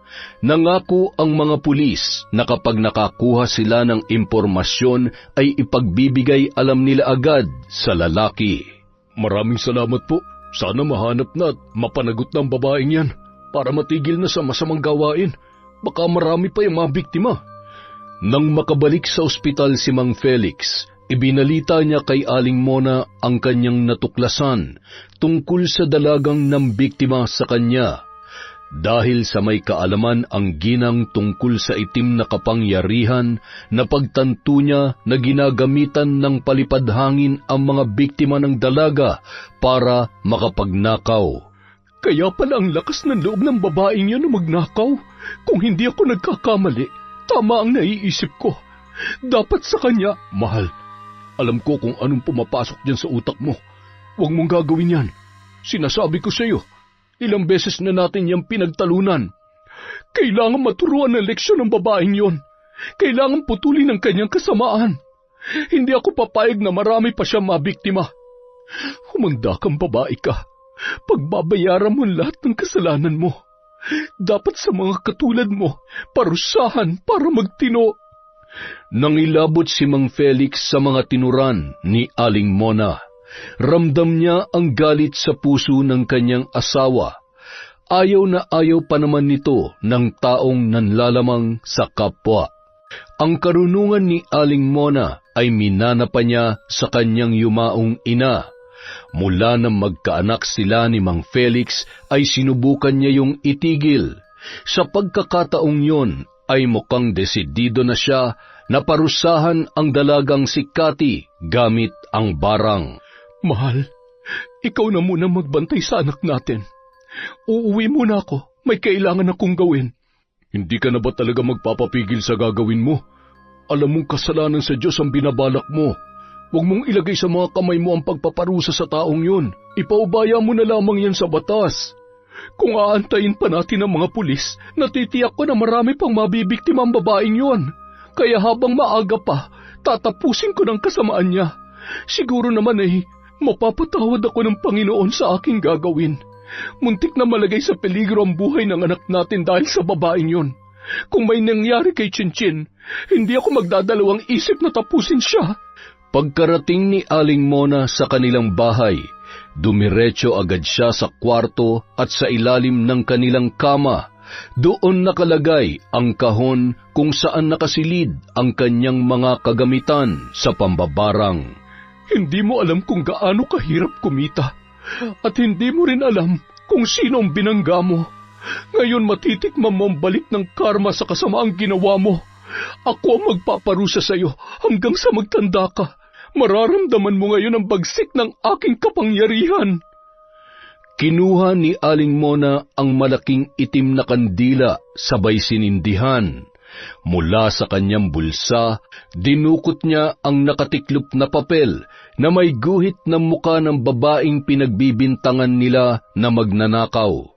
Nangako ang mga pulis na kapag nakakuha sila ng impormasyon ay ipagbibigay alam nila agad sa lalaki. Maraming salamat po. Sana mahanap na at mapanagot ng babaeng yan para matigil na sa masamang gawain. Baka marami pa yung mga biktima. Nang makabalik sa ospital si Mang Felix, ibinalita niya kay Aling Mona ang kanyang natuklasan tungkol sa dalagang nambiktima sa kanya. Dahil sa may kaalaman ang ginang tungkol sa itim na kapangyarihan, napagtanto niya na ginagamitan ng palipadhangin ang mga biktima ng dalaga para makapagnakaw. Kaya pala ang lakas ng loob ng babaeng yan na magnakaw. Kung hindi ako nagkakamali, tama ang naiisip ko. Dapat sa kanya, mahal. Alam ko kung anong pumapasok dyan sa utak mo. Huwag mong gagawin yan. Sinasabi ko sa iyo. Ilang beses na natin niyang pinagtalunan. Kailangan maturuan ng leksyon ng babaeng yon. Kailangan putulin ang kanyang kasamaan. Hindi ako papayag na marami pa siya mabiktima. Humanda kang babae ka. Pagbabayaran mo lahat ng kasalanan mo. Dapat sa mga katulad mo, parusahan para magtino. Nangilabot si Mang Felix sa mga tinuran ni Aling Mona. Ramdam niya ang galit sa puso ng kanyang asawa. Ayaw na ayaw pa naman nito ng taong nanlalamang sa kapwa. Ang karunungan ni Aling Mona ay minana pa niya sa kanyang yumaong ina. Mula nang magkaanak sila ni Mang Felix ay sinubukan niya yung itigil. Sa pagkakataong yon ay mukhang desidido na siya na parusahan ang dalagang si Cathy gamit ang barang. Mahal, ikaw na muna magbantay sa anak natin. Uuwi muna ako. May kailangan akong gawin. Hindi ka na ba talaga magpapapigil sa gagawin mo? Alam mong kasalanan sa Diyos ang binabalak mo. Huwag mong ilagay sa mga kamay mo ang pagpaparusa sa taong yun. Ipaubaya mo na lamang yan sa batas. Kung aantayin pa natin ang mga pulis, natitiyak ko na marami pang mabibiktima ang babaeng yon. Kaya habang maaga pa, tatapusin ko ng kasamaan niya. Siguro naman mapapatawad ako ng Panginoon sa aking gagawin. Muntik na malagay sa peligro ang buhay ng anak natin dahil sa babaeng yon. Kung may nangyari kay Chinchin, hindi ako magdadalawang isip na tapusin siya. Pagkarating ni Aling Mona sa kanilang bahay, dumiretso agad siya sa kwarto at sa ilalim ng kanilang kama. Doon nakalagay ang kahon kung saan nakasilid ang kanyang mga kagamitan sa pambabarang. Hindi mo alam kung gaano kahirap kumita at hindi mo rin alam kung sino ang binangga mo. Ngayon matitikman mo ang balik ng karma sa kasamaang ginawa mo. Ako ang magpaparusa sa iyo hanggang sa magtanda ka. Mararamdaman mo ngayon ang bagsik ng aking kapangyarihan. Kinuha ni Aling Mona ang malaking itim na kandila sabay sinindihan. Mula sa kanyang bulsa, dinukot niya ang nakatiklop na papel na may guhit ng muka ng babaeng pinagbibintangan nila na magnanakaw.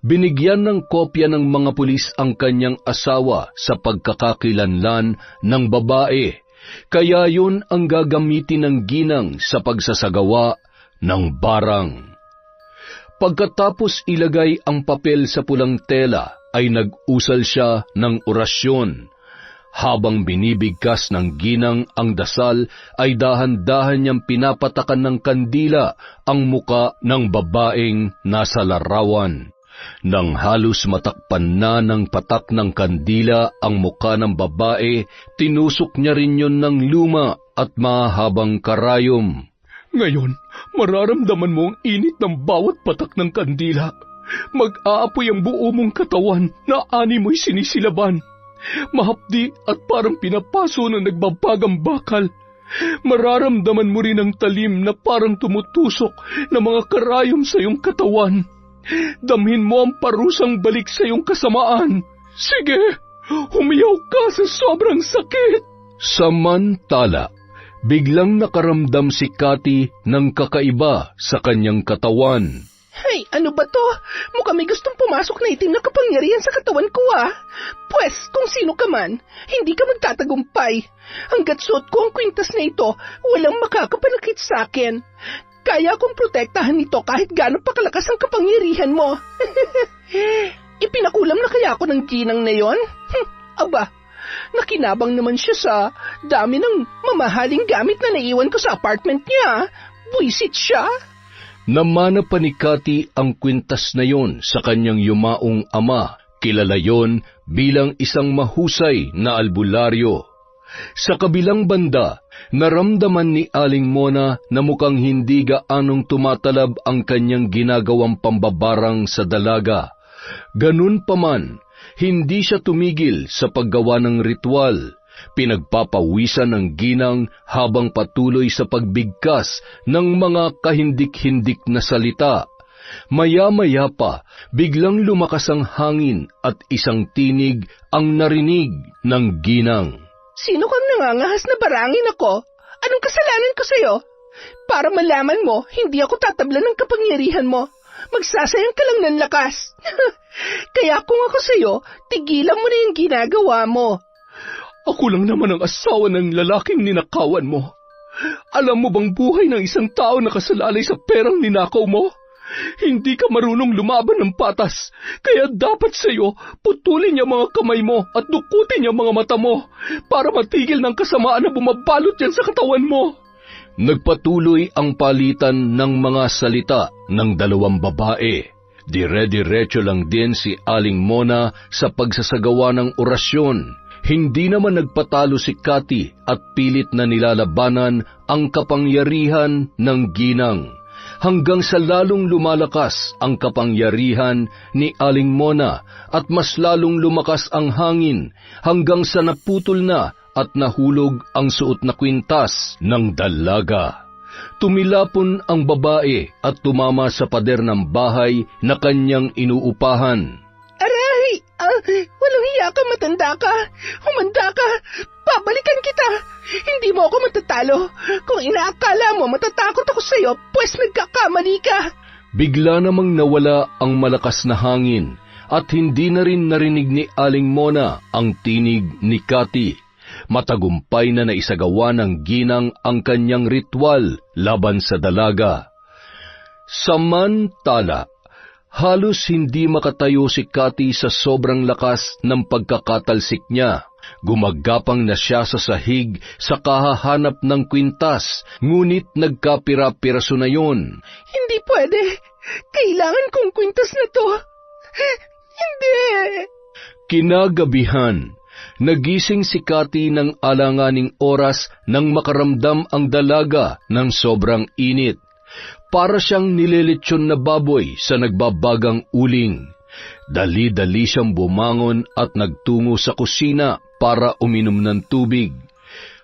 Binigyan ng kopya ng mga pulis ang kanyang asawa sa pagkakakilanlan ng babae, kaya yun ang gagamitin ng ginang sa pagsasagawa ng barang. Pagkatapos ilagay ang papel sa pulang tela, ay nag-usal siya ng orasyon. Habang binibigkas ng ginang ang dasal, ay dahan-dahan niyang pinapatakan ng kandila ang muka ng babaeng nasa larawan. Nang halos matakpan na ng patak ng kandila ang muka ng babae, tinusok niya rin yun ng luma at mahabang karayom. Ngayon, mararamdaman mo ang init ng bawat patak ng kandila. Mag-aapoy ang buo mong katawan na ani mo'y sinisilaban. Mahapdi at parang pinapaso na nagbabagang bakal. Mararamdaman mo rin ang talim na parang tumutusok na mga karayom sa iyong katawan. Damhin mo ang parusang balik sa iyong kasamaan. Sige, Humiyaw ka sa sobrang sakit. Samantala, biglang nakaramdam si Cathy ng kakaiba sa kanyang katawan. Hey, ano ba to? Mukhang may gustong pumasok na itim na kapangyarihan sa katawan ko Pwes, kung sino ka man, hindi ka magtatagumpay. Hanggat suot ko ang kwintas na ito, walang makakapanakit sa akin. Kaya akong protektahan ito kahit gaano pa kalakas ang kapangyarihan mo. Ipinakulam na kaya ako ng ginang na yon? Aba, nakinabang naman siya sa dami ng mamahaling gamit na naiwan ko sa apartment niya. Buisit siya. Namana pa ni Cathy ang kwintas na yon sa kanyang yumaong ama. Kilala yon bilang isang mahusay na albularyo. Sa kabilang banda, naramdaman ni Aling Mona na mukhang hindi gaanong tumatalab ang kanyang ginagawang pambabarang sa dalaga. Ganun pa man, hindi siya tumigil sa paggawa ng ritual. Pinagpapawisan ng ginang habang patuloy sa pagbigkas ng mga kahindik-hindik na salita. Maya-maya pa, biglang lumakas ang hangin at isang tinig ang narinig ng ginang. Sino kang nangangahas na barangin ako? Anong kasalanan ko sa'yo? Para malaman mo, hindi ako tatablan ng kapangyarihan mo. Magsasayang ka lang ng lakas. Kaya kung ako sa'yo, tigilan mo na yung ginagawa mo. Ako lang naman ang asawa ng lalaking ninakawan mo. Alam mo bang buhay ng isang tao nakasalalay sa perang ninakaw mo? Hindi ka marunong lumaban ng patas, kaya dapat sa'yo putulin niya mga kamay mo at dukutin niya mga mata mo para matigil ng kasamaan na bumabalot yan sa katawan mo. Nagpatuloy ang palitan ng mga salita ng dalawang babae. Dire-diretso lang din si Aling Mona sa pagsasagawa ng orasyon. Hindi naman nagpatalo si Cathy at pilit na nilalabanan ang kapangyarihan ng ginang. Hanggang sa lalong lumalakas ang kapangyarihan ni Aling Mona at mas lalong lumakas ang hangin hanggang sa naputol na at nahulog ang suot na kwintas ng dalaga. Tumilapon ang babae at tumama sa pader ng bahay na kanyang inuupahan. Aray! Walang hiya ka, matanda ka! Humanda ka! Babalikan kita! Hindi mo ako matatalo! Kung inaakala mo matatakot ako sa'yo, pues nagkakamali ka! Bigla namang nawala ang malakas na hangin at hindi na rin narinig ni Aling Mona ang tinig ni Cathy. Matagumpay na naisagawa ng ginang ang kanyang ritual laban sa dalaga. Samantala, halos hindi makatayo si Cathy sa sobrang lakas ng pagkakatalsik niya. Gumagapang na siya sa sahig sa kahahanap ng kwintas, ngunit nagkapira-piraso na yon. Hindi pwede! Kailangan kong kwintas na to! Hindi! Kinagabihan, nagising si Cathy ng alanganing oras nang makaramdam ang dalaga ng sobrang init. Para siyang nililitsyon na baboy sa nagbabagang uling. Dali-dali siyang bumangon at nagtungo sa kusina para uminom ng tubig.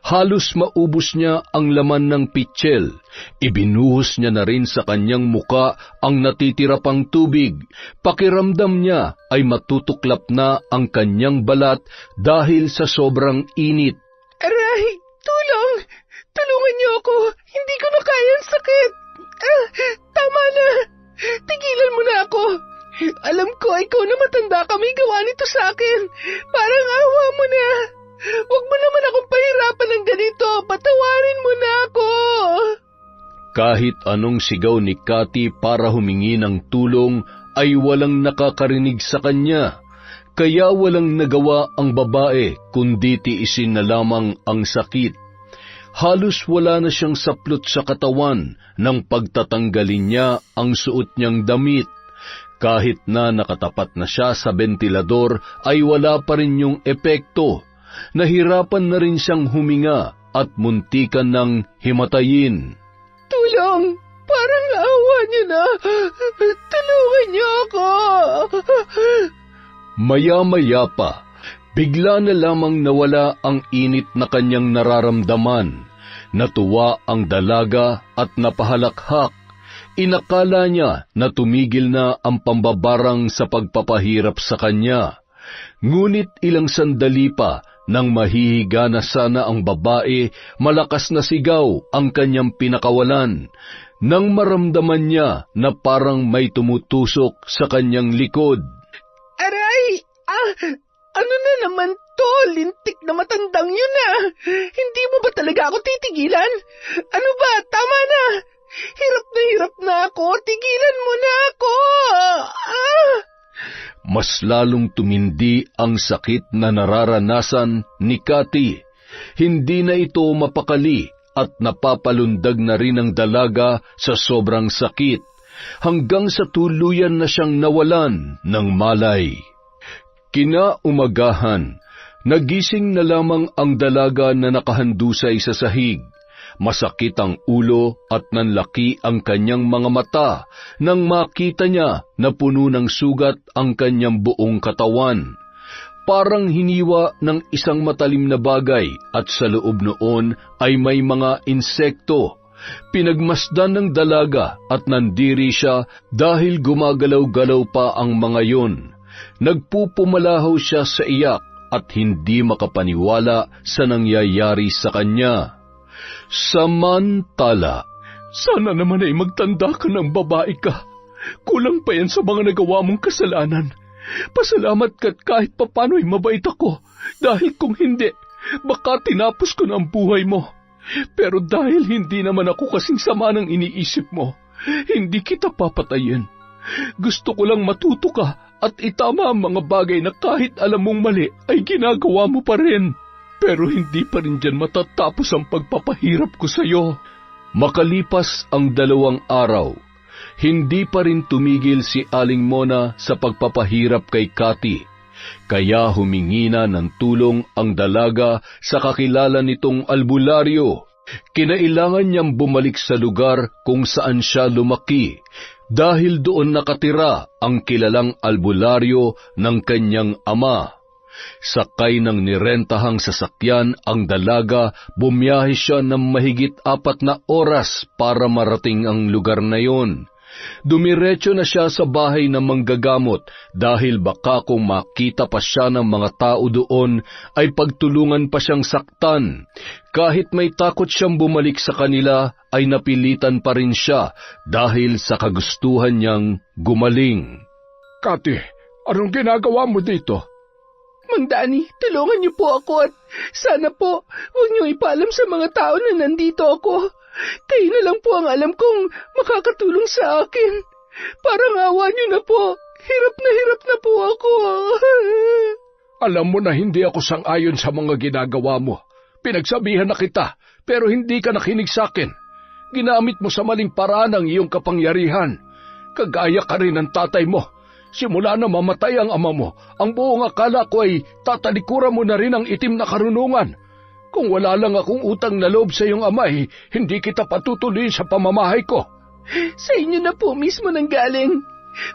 Halos maubos niya ang laman ng pitsil. Ibinuhos niya na rin sa kanyang muka ang natitira pang tubig. Pakiramdam niya ay matutuklap na ang kanyang balat dahil sa sobrang init. Aray! Tulong! Tulungan niyo ako! Hindi ko na kaya ang sakit! Tama na! Tigilan mo na ako! Alam ko, ikaw na matanda ka, may gawa nito sa akin. Parang awa mo na. Huwag mo naman akong pahirapan ng ganito. Patawarin mo na ako. Kahit anong sigaw ni Cathy para humingi ng tulong ay walang nakakarinig sa kanya. Kaya walang nagawa ang babae kundi tiisin na lamang ang sakit. Halos wala na siyang saplot sa katawan nang pagtatanggalin niya ang suot niyang damit. Kahit na nakatapat na siya sa bentilador ay wala pa rin yung epekto. Nahirapan na rin siyang huminga at muntikan ng himatayin. Tulong! Parang awa niyo na! Tulungan niyo ako! Maya-maya pa, bigla na lamang nawala ang init na kanyang nararamdaman. Natuwa ang dalaga at napahalakhak. Inakala niya na tumigil na ang pambabarang sa pagpapahirap sa kanya. Ngunit ilang sandali pa, nang mahihiga na sana ang babae, malakas na sigaw ang kanyang pinakawalan. Nang maramdaman niya na parang may tumutusok sa kanyang likod. Aray! Ano na naman to? Lintik na matandang yun ah! Hindi mo ba talaga ako titigilan? Ano ba? Tama na! Hirap na ako! Tigilan mo na ako! Mas lalong tumindi ang sakit na nararanasan ni Cathy. Hindi na ito mapakali at napapalundag na rin ang dalaga sa sobrang sakit, hanggang sa tuluyan na siyang nawalan ng malay. Kinaumagahan, nagising na lamang ang dalaga na nakahandusay sa sahig. Masakit ang ulo at nanlaki ang kanyang mga mata nang makita niya na puno ng sugat ang kanyang buong katawan. Parang hiniwa ng isang matalim na bagay at sa loob noon ay may mga insekto. Pinagmasdan ng dalaga at nandiri siya dahil gumagalaw-galaw pa ang mga yun. Nagpupumalahaw siya sa iyak at hindi makapaniwala sa nangyayari sa kanya. Samantala, Sana naman ay magtanda ka ng babae ka. Kulang pa yan sa mga nagawa mong kasalanan. Pasalamat ka't kahit papano'y mabait ako. Dahil kung hindi, baka tinapos ko na ang buhay mo. Pero dahil hindi naman ako kasing sama ng iniisip mo, hindi kita papatayin. Gusto ko lang matuto ka at itama ang mga bagay na kahit alam mong mali ay ginagawa mo pa rin. Pero hindi pa rin dyan matatapos ang pagpapahirap ko sa'yo. Makalipas ang 2 araw, hindi pa rin tumigil si Aling Mona sa pagpapahirap kay Cathy. Kaya humingi na ng tulong ang dalaga sa kakilala nitong albularyo. Kinailangan niyang bumalik sa lugar kung saan siya lumaki, dahil doon nakatira ang kilalang albularyo ng kanyang ama. Sakay ng nirentahang sasakyan ang dalaga, bumiyahe siya ng mahigit 4 na oras para marating ang lugar na yon. Dumiretso na siya sa bahay ng manggagamot dahil baka kung makita pa siya ng mga tao doon ay pagtulungan pa siyang saktan. Kahit may takot siyang bumalik sa kanila ay napilitan pa rin siya dahil sa kagustuhan niyang gumaling. Cathy, anong ginagawa mo dito? Mang Danny, tulungan niyo po ako at sana po huwag niyo ipaalam sa mga tao na nandito ako. Kayo na lang po ang alam kong makakatulong sa akin. Parang awa niyo na po. Hirap na po ako. Alam mo na hindi ako sang-ayon sa mga ginagawa mo. Pinagsabihan na kita, pero hindi ka nakinig sa akin. Ginamit mo sa maling paraan ang iyong kapangyarihan. Kagaya ka rin ng tatay mo. Simula na mamatay ang ama mo, ang buong akala ko ay tatalikuran mo na rin ang itim na karunungan. Kung wala lang akong utang na loob sa iyong ama, hindi kita patutuloy sa pamamahay ko. Sa inyo na po mismo nanggaling.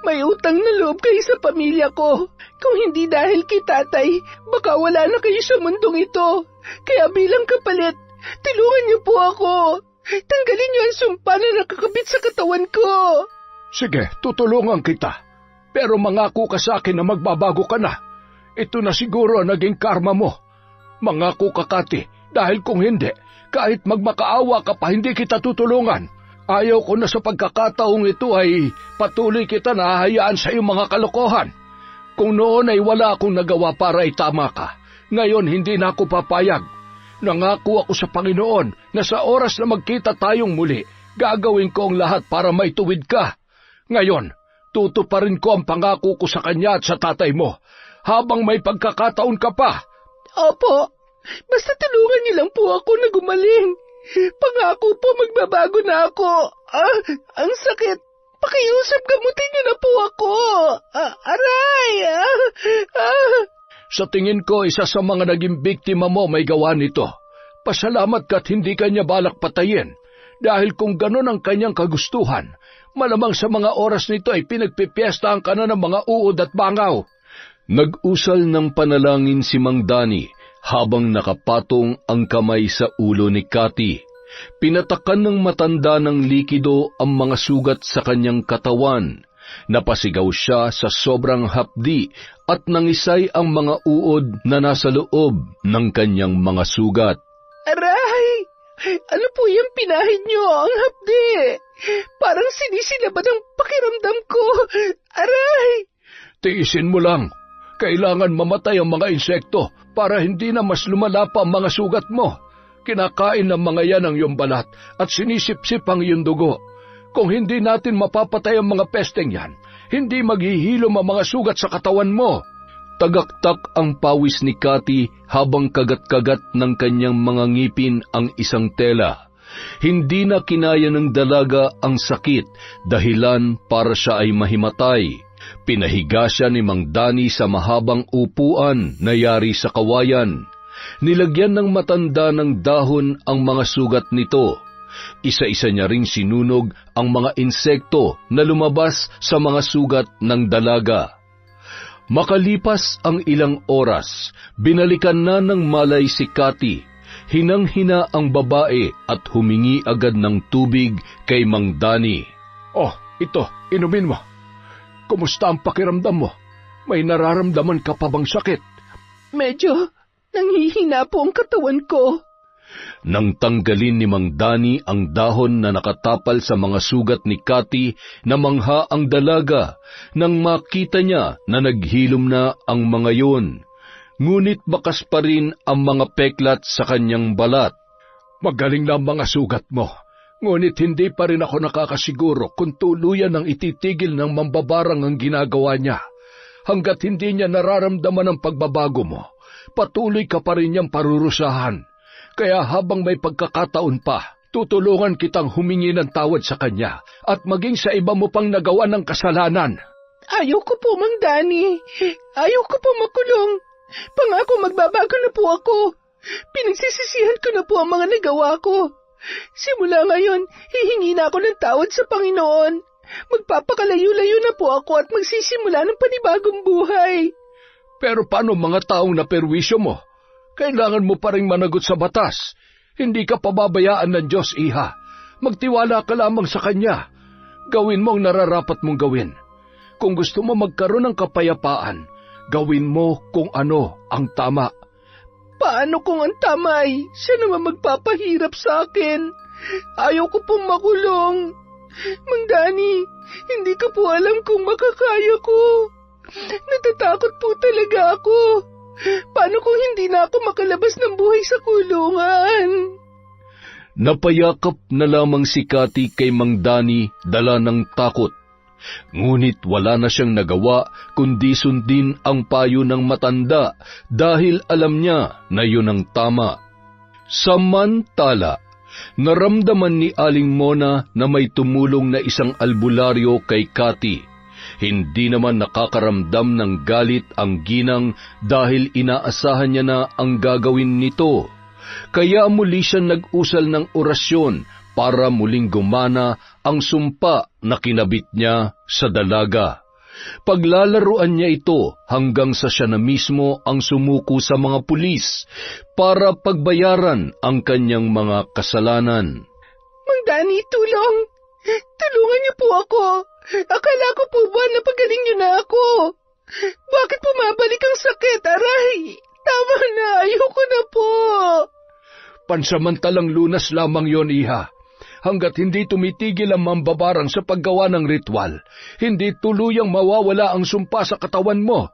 May utang na loob kayo sa pamilya ko. Kung hindi dahil kay tatay, baka wala na kayo sa mundong ito. Kaya bilang kapalit, tulungan niyo po ako. Tanggalin niyo ang sumpa na nakakabit sa katawan ko. Sige, tutulungan kita. Pero mangako ka sa akin na magbabago ka na. Ito na siguro ang naging karma mo. Mangako ka, Cathy, dahil kung hindi, kahit magmakaawa ka pa, hindi kita tutulungan. Ayaw ko na sa pagkakataong ito ay patuloy kita na hahayaan sa iyong mga kalokohan. Kung noon ay wala akong nagawa para itama ka, ngayon hindi na ako papayag. Nangako ako sa Panginoon na sa oras na magkita tayong muli, gagawin ko ang lahat para maituwid ka. Ngayon, tutuparin ko ang pangako ko sa kanya at sa tatay mo, habang may pagkakataon ka pa. Opo, basta tulungan niyo lang po ako na gumaling. Pangako po magbabago na ako. Ang sakit. Pakiusap, gamutin niyo na po ako. Aray! Sa tingin ko, isa sa mga naging biktima mo may gawa nito. Pasalamat ka't hindi kanya balak patayin. Dahil kung ganon ang kanyang kagustuhan, malamang sa mga oras nito ay pinagpipiestahan ka na ng mga uod at bangaw. Nag-usal ng panalangin si Mang Danny habang nakapatong ang kamay sa ulo ni Cathy. Pinatakan ng matanda ng likido ang mga sugat sa kanyang katawan. Napasigaw siya sa sobrang hapdi at nangisay ang mga uod na nasa loob ng kanyang mga sugat. Aray! Ano po yung pinahid niyo? Ang hapdi! Parang sinisilabad ang pakiramdam ko. Aray! Tiisin mo lang. Kailangan mamatay ang mga insekto para hindi na mas lumala pa ang mga sugat mo. Kinakain ng mga yan ang iyong balat at sinisip-sip ang iyong dugo. Kung hindi natin mapapatay ang mga pesteng yan, hindi maghihilom ang mga sugat sa katawan mo. Tagaktak ang pawis ni Cathy habang kagat-kagat ng kanyang mga ngipin ang isang tela. Hindi na kinaya ng dalaga ang sakit, dahilan para siya ay mahimatay. Pinahiga siya ni Mang Danny sa mahabang upuan na yari sa kawayan. Nilagyan ng matanda ng dahon ang mga sugat nito. Isa-isa niya ring sinunog ang mga insekto na lumabas sa mga sugat ng dalaga. Makalipas ang ilang oras, binalikan na ng malay si Cathy. Hinang-hina ang babae at humingi agad ng tubig kay Mang Danny. Oh, ito, inumin mo. Kumusta ang pakiramdam mo? May nararamdaman ka pa bang sakit? Medyo nanghihina po ang katawan ko. Nang tanggalin ni Mang Danny ang dahon na nakatapal sa mga sugat ni Cathy, namangha ang dalaga nang makita niya na naghilom na ang mga yun. Ngunit bakas pa rin ang mga peklat sa kanyang balat. Magaling na ang mga sugat mo. Ngunit hindi pa rin ako nakakasiguro kung tuluyan ang ititigil ng mambabarang ang ginagawa niya. Hanggat hindi niya nararamdaman ang pagbabago mo, patuloy ka pa rin niyang parurusahan. Kaya habang may pagkakataon pa, tutulungan kitang humingi ng tawad sa kanya at maging sa iba mo pang nagawa ng kasalanan. Ayoko po, Mang Danny. Ayoko po makulong. Pangako magbabago na po ako. Pinagsisisihan ko na po ang mga nagawa ko. Simula ngayon, hihingi na ako ng tawad sa Panginoon. Magpapakalayo-layo na po ako at magsisimula ng panibagong buhay. Pero paano mga taong naperwisyo mo? Kailangan mo pa rin managot sa batas. Hindi ka pababayaan ng Diyos, iha. Magtiwala ka lamang sa Kanya. Gawin mo ang nararapat mong gawin. Kung gusto mo magkaroon ng kapayapaan, gawin mo kung ano ang tama. Paano kung ang tama ay siya naman magpapahirap sa akin? Ayaw ko pong makulong. Mang Danny, hindi ko po alam kung makakaya ko. Natatakot po talaga ako. Paano kung hindi na ako makalabas ng buhay sa kulungan? Napayakap na lamang si Cathy kay Mang Danny dala ng takot. Ngunit wala na siyang nagawa kundi sundin ang payo ng matanda dahil alam niya na yun ang tama. Samantala, naramdaman ni Aling Mona na may tumulong na isang albularyo kay Cathy. Hindi naman nakakaramdam ng galit ang ginang dahil inaasahan niya na ang gagawin nito. Kaya muli siya nag-usal ng orasyon para muling gumana ang sumpa na kinabit niya sa dalaga. Paglalaruan niya ito hanggang sa siya na mismo ang sumuko sa mga pulis para pagbayaran ang kanyang mga kasalanan. Mang Danny, tulong! Tulungan niyo po ako! Akala ko po ba napagaling niyo na ako? Bakit pumabalik ang sakit, aray? Tama na, ayoko na po. Pansamantalang lunas lamang yon, iha. Hanggat hindi tumitigil ang mambabarang sa paggawa ng ritual, hindi tuluyang mawawala ang sumpa sa katawan mo.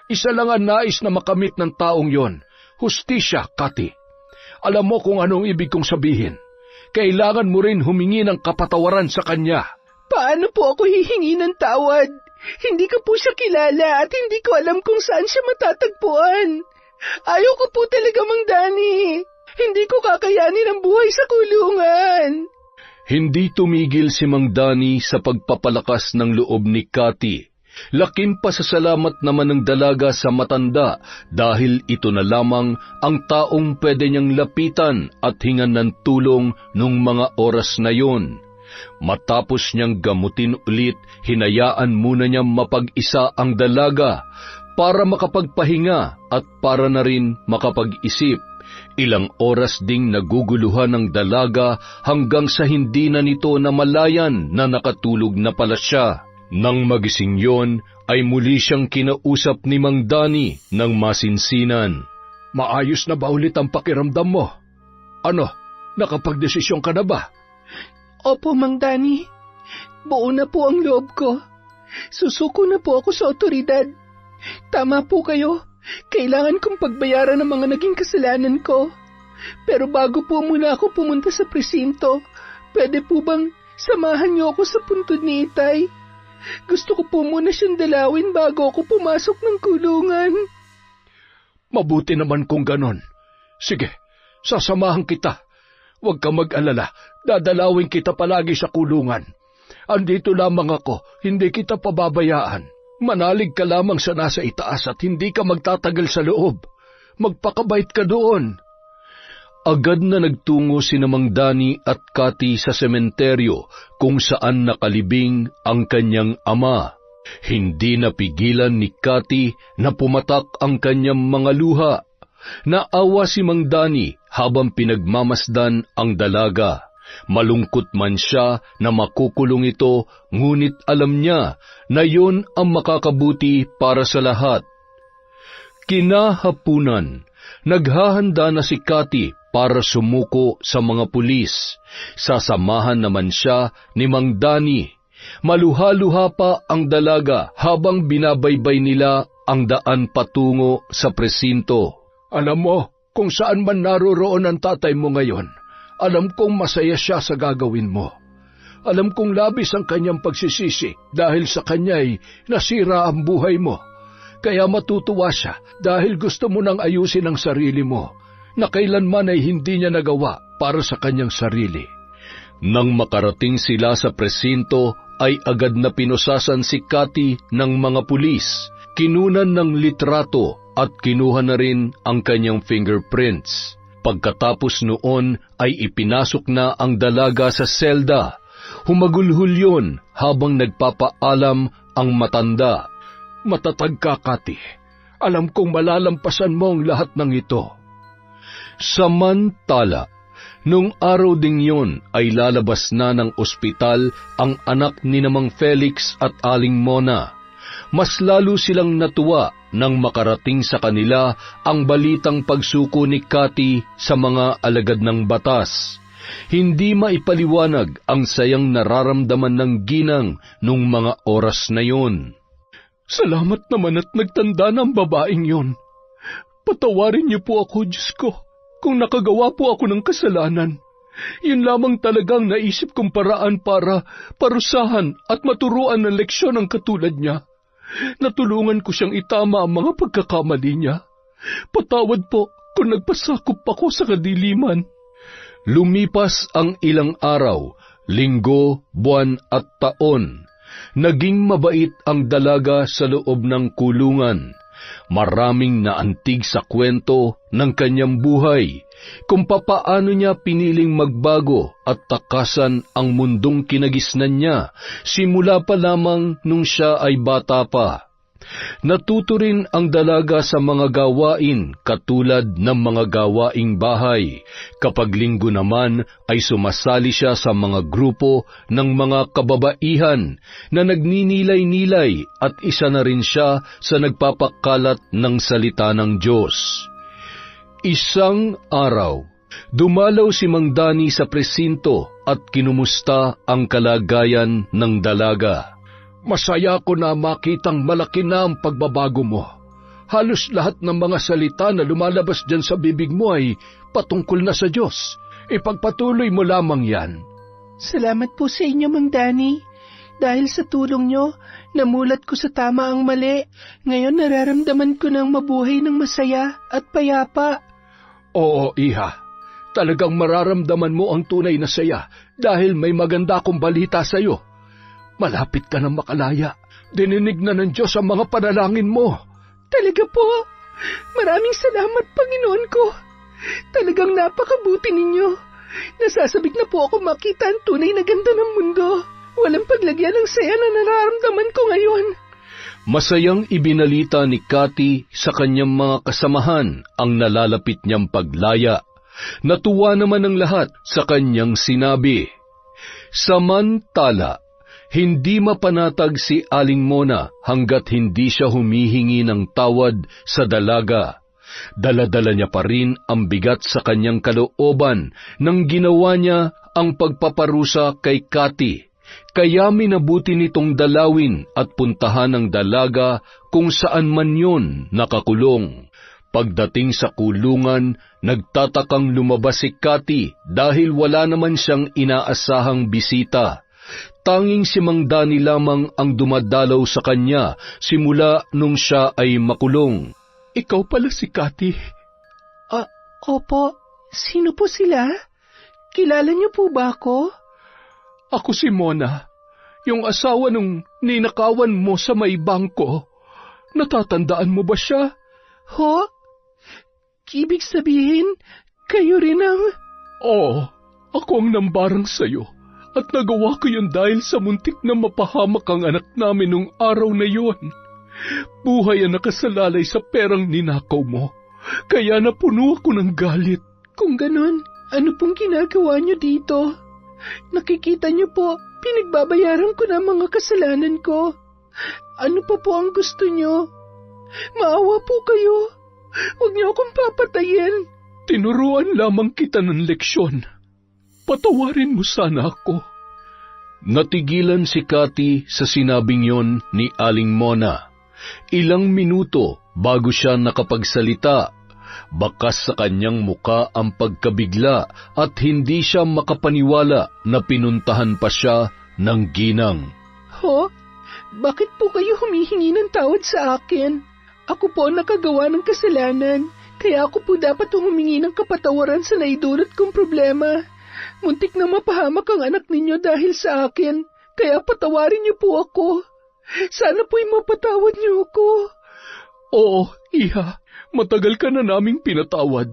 Isa lang ang nais na makamit ng taong yon, hustisya, Cathy. Alam mo kung anong ibig kong sabihin. Kailangan mo rin humingi ng kapatawaran sa kanya. Paano po ako hihingi ng tawad? Hindi ko po siya kilala at hindi ko alam kung saan siya matatagpuan. Ayaw ko po talaga, Mang Danny. Hindi ko kakayanin ang buhay sa kulungan. Hindi tumigil si Mang Danny sa pagpapalakas ng loob ni Cathy. Laking pasasalamat naman ng dalaga sa matanda dahil ito na lamang ang taong pwede niyang lapitan at hingan ng tulong nung mga oras na yon. Matapos niyang gamutin ulit, hinayaan muna niyang mapag-isa ang dalaga para makapagpahinga at para na rin makapag-isip. Ilang oras ding naguguluhan ng dalaga hanggang sa hindi na nito namalayan na nakatulog na pala siya. Nang magising yon, ay muli siyang kinausap ni Mang Danny ng masinsinan. Maayos na ba ulit ang pakiramdam mo? Ano, nakapagdesisyon ka na ba? Opo, Mang Danny. Buo na po ang loob ko. Susuko na po ako sa otoridad. Tama po kayo. Kailangan kong pagbayaran ng mga naging kasalanan ko. Pero bago po muna ako pumunta sa presinto, pwede po bang samahan niyo ako sa puntod ni Itay? Gusto ko po muna siyang dalawin bago ako pumasok ng kulungan. Mabuti naman kung ganon. Sige, sasamahan kita. Huwag ka mag-alala, dadalawin kita palagi sa kulungan. Andito lamang ako, hindi kita pababayaan. Manalig ka lamang sa nasa itaas at hindi ka magtatagal sa loob. Magpakabait ka doon. Agad na nagtungo si Mang Danny at Cathy sa sementeryo kung saan nakalibing ang kanyang ama. Hindi napigilan ni Cathy na pumatak ang kanyang mga luha. Naawa si Mang Danny habang pinagmamasdan ang dalaga. Malungkot man siya na makukulong ito, ngunit alam niya na yon ang makakabuti para sa lahat. Kinahapunan, naghahanda na si Cathy para sumuko sa mga pulis. Sasamahan naman siya ni Mang Danny. Maluha-luha pa ang dalaga habang binabaybay nila ang daan patungo sa presinto. Alam mo, kung saan man naroroon ang tatay mo ngayon, alam kong masaya siya sa gagawin mo. Alam kong labis ang kanyang pagsisisi dahil sa kanya'y nasira ang buhay mo. Kaya matutuwa siya dahil gusto mo nang ayusin ang sarili mo na kailanman ay hindi niya nagawa para sa kanyang sarili. Nang makarating sila sa presinto, ay agad na pinusasan si Cathy ng mga pulis. Kinunan ng litrato at kinuha na rin ang kanyang fingerprints. Pagkatapos noon ay ipinasok na ang dalaga sa selda. Humagulhol yun habang nagpapaalam ang matanda. Matatag ka, Cathy. Alam kong malalampasan mo ang lahat ng ito. Samantala, nung araw ding yun ay lalabas na ng ospital ang anak ni Mang Felix at Aling Mona. Mas lalo silang natuwa nang makarating sa kanila ang balitang pagsuko ni Cathy sa mga alagad ng batas. Hindi maipaliwanag ang sayang nararamdaman ng ginang nung mga oras na yun. Salamat naman at nagtanda ng babaeng yun. Patawarin niyo po ako, Diyos ko, kung nakagawa po ako ng kasalanan. Yun lamang talagang naisip kong paraan para parusahan at maturuan ng leksyon ang katulad niya. Natulungan ko siyang itama ang mga pagkakamali niya. Patawad po kung nagpasakop ako sa kadiliman. Lumipas ang ilang araw, linggo, buwan at taon. Naging mabait ang dalaga sa loob ng kulungan. Maraming naantig sa kwento ng kanyang buhay, kung papaano niya piniling magbago at takasan ang mundong kinagisnan niya simula pa lamang nung siya ay bata pa. Natuto rin ang dalaga sa mga gawain katulad ng mga gawaing bahay. Kapag linggo naman ay sumasali siya sa mga grupo ng mga kababaihan na nagninilay-nilay at isa na rin siya sa nagpapakalat ng salita ng Diyos. Isang araw, dumalaw si Mang Danny sa presinto at kinumusta ang kalagayan ng dalaga. Masaya ko na makitang malaki na ang pagbabago mo. Halos lahat ng mga salita na lumalabas dyan sa bibig mo ay patungkol na sa Diyos. Ipagpatuloy mo lamang yan. Salamat po sa inyo, Mang Danny. Dahil sa tulong nyo, namulat ko sa tama ang mali. Ngayon nararamdaman ko ng mabuhay ng masaya at payapa. Oo, Iha. Talagang mararamdaman mo ang tunay na saya dahil may maganda akong balita sa iyo. Malapit ka na makalaya. Dininig na ng Diyos ang mga panalangin mo. Talaga po? Maraming salamat, Panginoon ko. Talagang napakabuti ninyo. Nasasabik na po ako makita ang tunay na ganda ng mundo. Walang paglagyan ng saya na nararamdaman ko ngayon. Masayang ibinalita ni Cathy sa kanyang mga kasamahan ang nalalapit niyang paglaya. Natuwa naman ang lahat sa kanyang sinabi. Samantala, Hindi mapanatag si Aling Mona hanggat hindi siya humihingi ng tawad sa dalaga. Dala-dala niya pa rin ang bigat sa kanyang kalooban nang ginawa niya ang pagpaparusa kay Cathy. Kaya minabuti nitong dalawin at puntahan ang dalaga kung saan man yon nakakulong. Pagdating sa kulungan, nagtatakang lumabas si Cathy dahil wala naman siyang inaasahang bisita. Tanging si Mang Danny lamang ang dumadalaw sa kanya simula nung siya ay makulong. Ikaw pala si Cathy. Opo. Sino po sila? Kilala niyo po ba ako? Ako si Mona, yung asawa nung ninakawan mo sa may bangko. Natatandaan mo ba siya? Ho? Ibig sabihin, kayo rin ang... Oo, ako ang nambarang sa'yo. At nagawa ko yun dahil sa muntik na mapahamak ang anak namin nung araw na yun. Buhay ang nakasalalay sa perang ninakaw mo. Kaya napuno ako ng galit. Kung ganon, ano pong ginagawa niyo dito? Nakikita niyo po, pinagbabayaran ko na mga kasalanan ko. Ano pa po ang gusto niyo? Maawa po kayo. Huwag niyo akong papatayin. Tinuruan lamang kita ng leksyon. Patawarin mo sana ako. Natigilan si Cathy sa sinabing yon ni Aling Mona. Ilang minuto bago siya nakapagsalita. Bakas sa kanyang muka ang pagkabigla at hindi siya makapaniwala na pinuntahan pa siya ng ginang. Ho? Bakit po kayo humihingi ng tawad sa akin? Ako po nakagawa ng kasalanan, kaya ako po dapat humingi ng kapatawaran sa naidulot kong problema. Muntik na mapahamak ang anak ninyo dahil sa akin, kaya patawarin niyo po ako. Sana po'y mapatawad niyo ako. Oo, Iha. Matagal ka na naming pinatawad.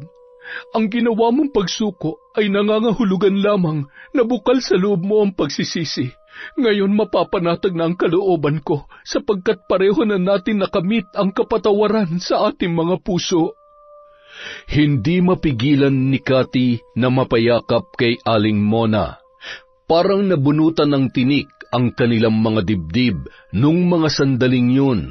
Ang ginawa mong pagsuko ay nangangahulugan lamang na bukal sa loob mo ang pagsisisi. Ngayon mapapanatag na ang kalooban ko sapagkat pareho na natin nakamit ang kapatawaran sa ating mga puso. Hindi mapigilan ni Cathy na mapayakap kay Aling Mona. Parang nabunutan ng tinik ang kanilang mga dibdib nung mga sandaling yun.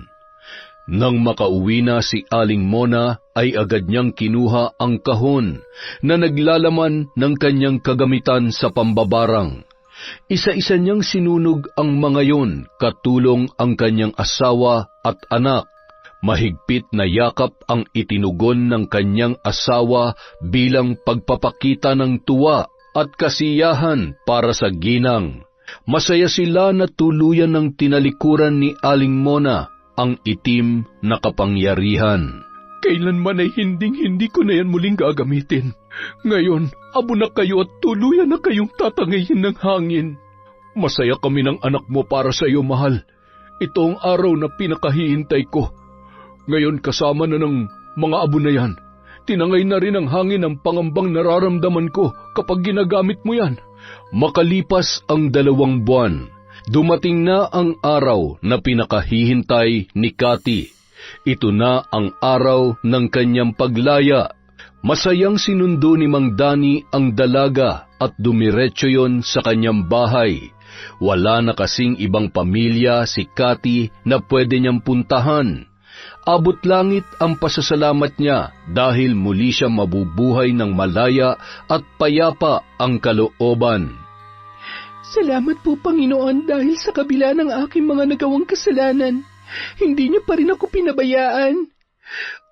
Nang makauwi na si Aling Mona ay agad niyang kinuha ang kahon na naglalaman ng kanyang kagamitan sa pambabarang. Isa-isa niyang sinunog ang mga yon katulong ang kanyang asawa at anak. Mahigpit na yakap ang itinugon ng kanyang asawa bilang pagpapakita ng tuwa at kasiyahan para sa ginang. Masaya sila na tuluyan ng tinalikuran ni Aling Mona ang itim na kapangyarihan. Kailanman ay hindi ko na yan muling gagamitin. Ngayon, abo na kayo at tuluyan na kayong tatangayin ng hangin. Masaya kami ng anak mo para sa iyo, mahal. Ito ang araw na pinakahihintay ko. Ngayon kasama na ng mga abo na yan. Tinangay na rin ang hangin ang pangambang nararamdaman ko kapag ginagamit mo yan. Makalipas ang 2 buwan, dumating na ang araw na pinakahihintay ni Cathy. Ito na ang araw ng kanyang paglaya. Masayang sinundo ni Mang Danny ang dalaga at dumiretso yon sa kanyang bahay. Wala na kasing ibang pamilya si Cathy na pwede niyang puntahan. Abot langit ang pasasalamat niya dahil muli siya mabubuhay ng malaya at payapa ang kalooban. Salamat po, Panginoon, dahil sa kabila ng aking mga nagawang kasalanan, hindi niyo pa rin ako pinabayaan.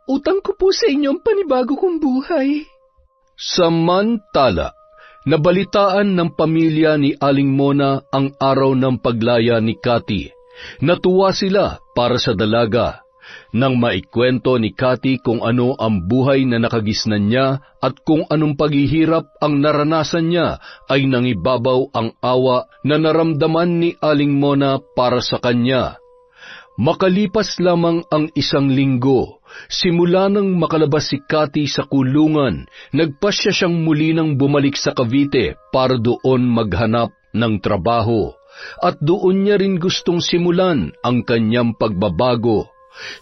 Utang ko po sa inyo ang panibago kong buhay. Samantala, nabalitaan ng pamilya ni Aling Mona ang araw ng paglaya ni Cathy. Natuwa sila para sa dalaga. Nang maikwento ni Cathy kung ano ang buhay na nakagisnan niya at kung anong paghihirap ang naranasan niya, ay nangibabaw ang awa na naramdaman ni Aling Mona para sa kanya. Makalipas lamang ang 1 linggo, simula nang makalabas si Cathy sa kulungan, nagpasya siyang muli nang bumalik sa Cavite para doon maghanap ng trabaho. At doon niya rin gustong simulan ang kanyang pagbabago.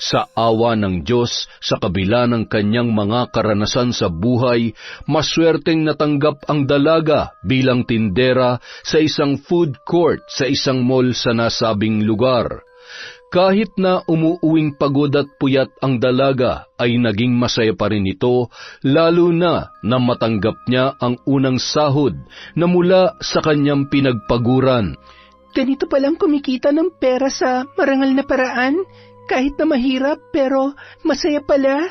Sa awa ng Diyos, sa kabila ng kanyang mga karanasan sa buhay, maswerteng natanggap ang dalaga bilang tindera sa isang food court sa isang mall sa nasabing lugar. Kahit na umuuwing pagod at puyat ang dalaga, ay naging masaya pa rin ito, lalo na matanggap niya ang unang sahod na mula sa kanyang pinagpaguran. Ganito palang kumikita ng pera sa marangal na paraan, kahit na mahirap pero masaya pala.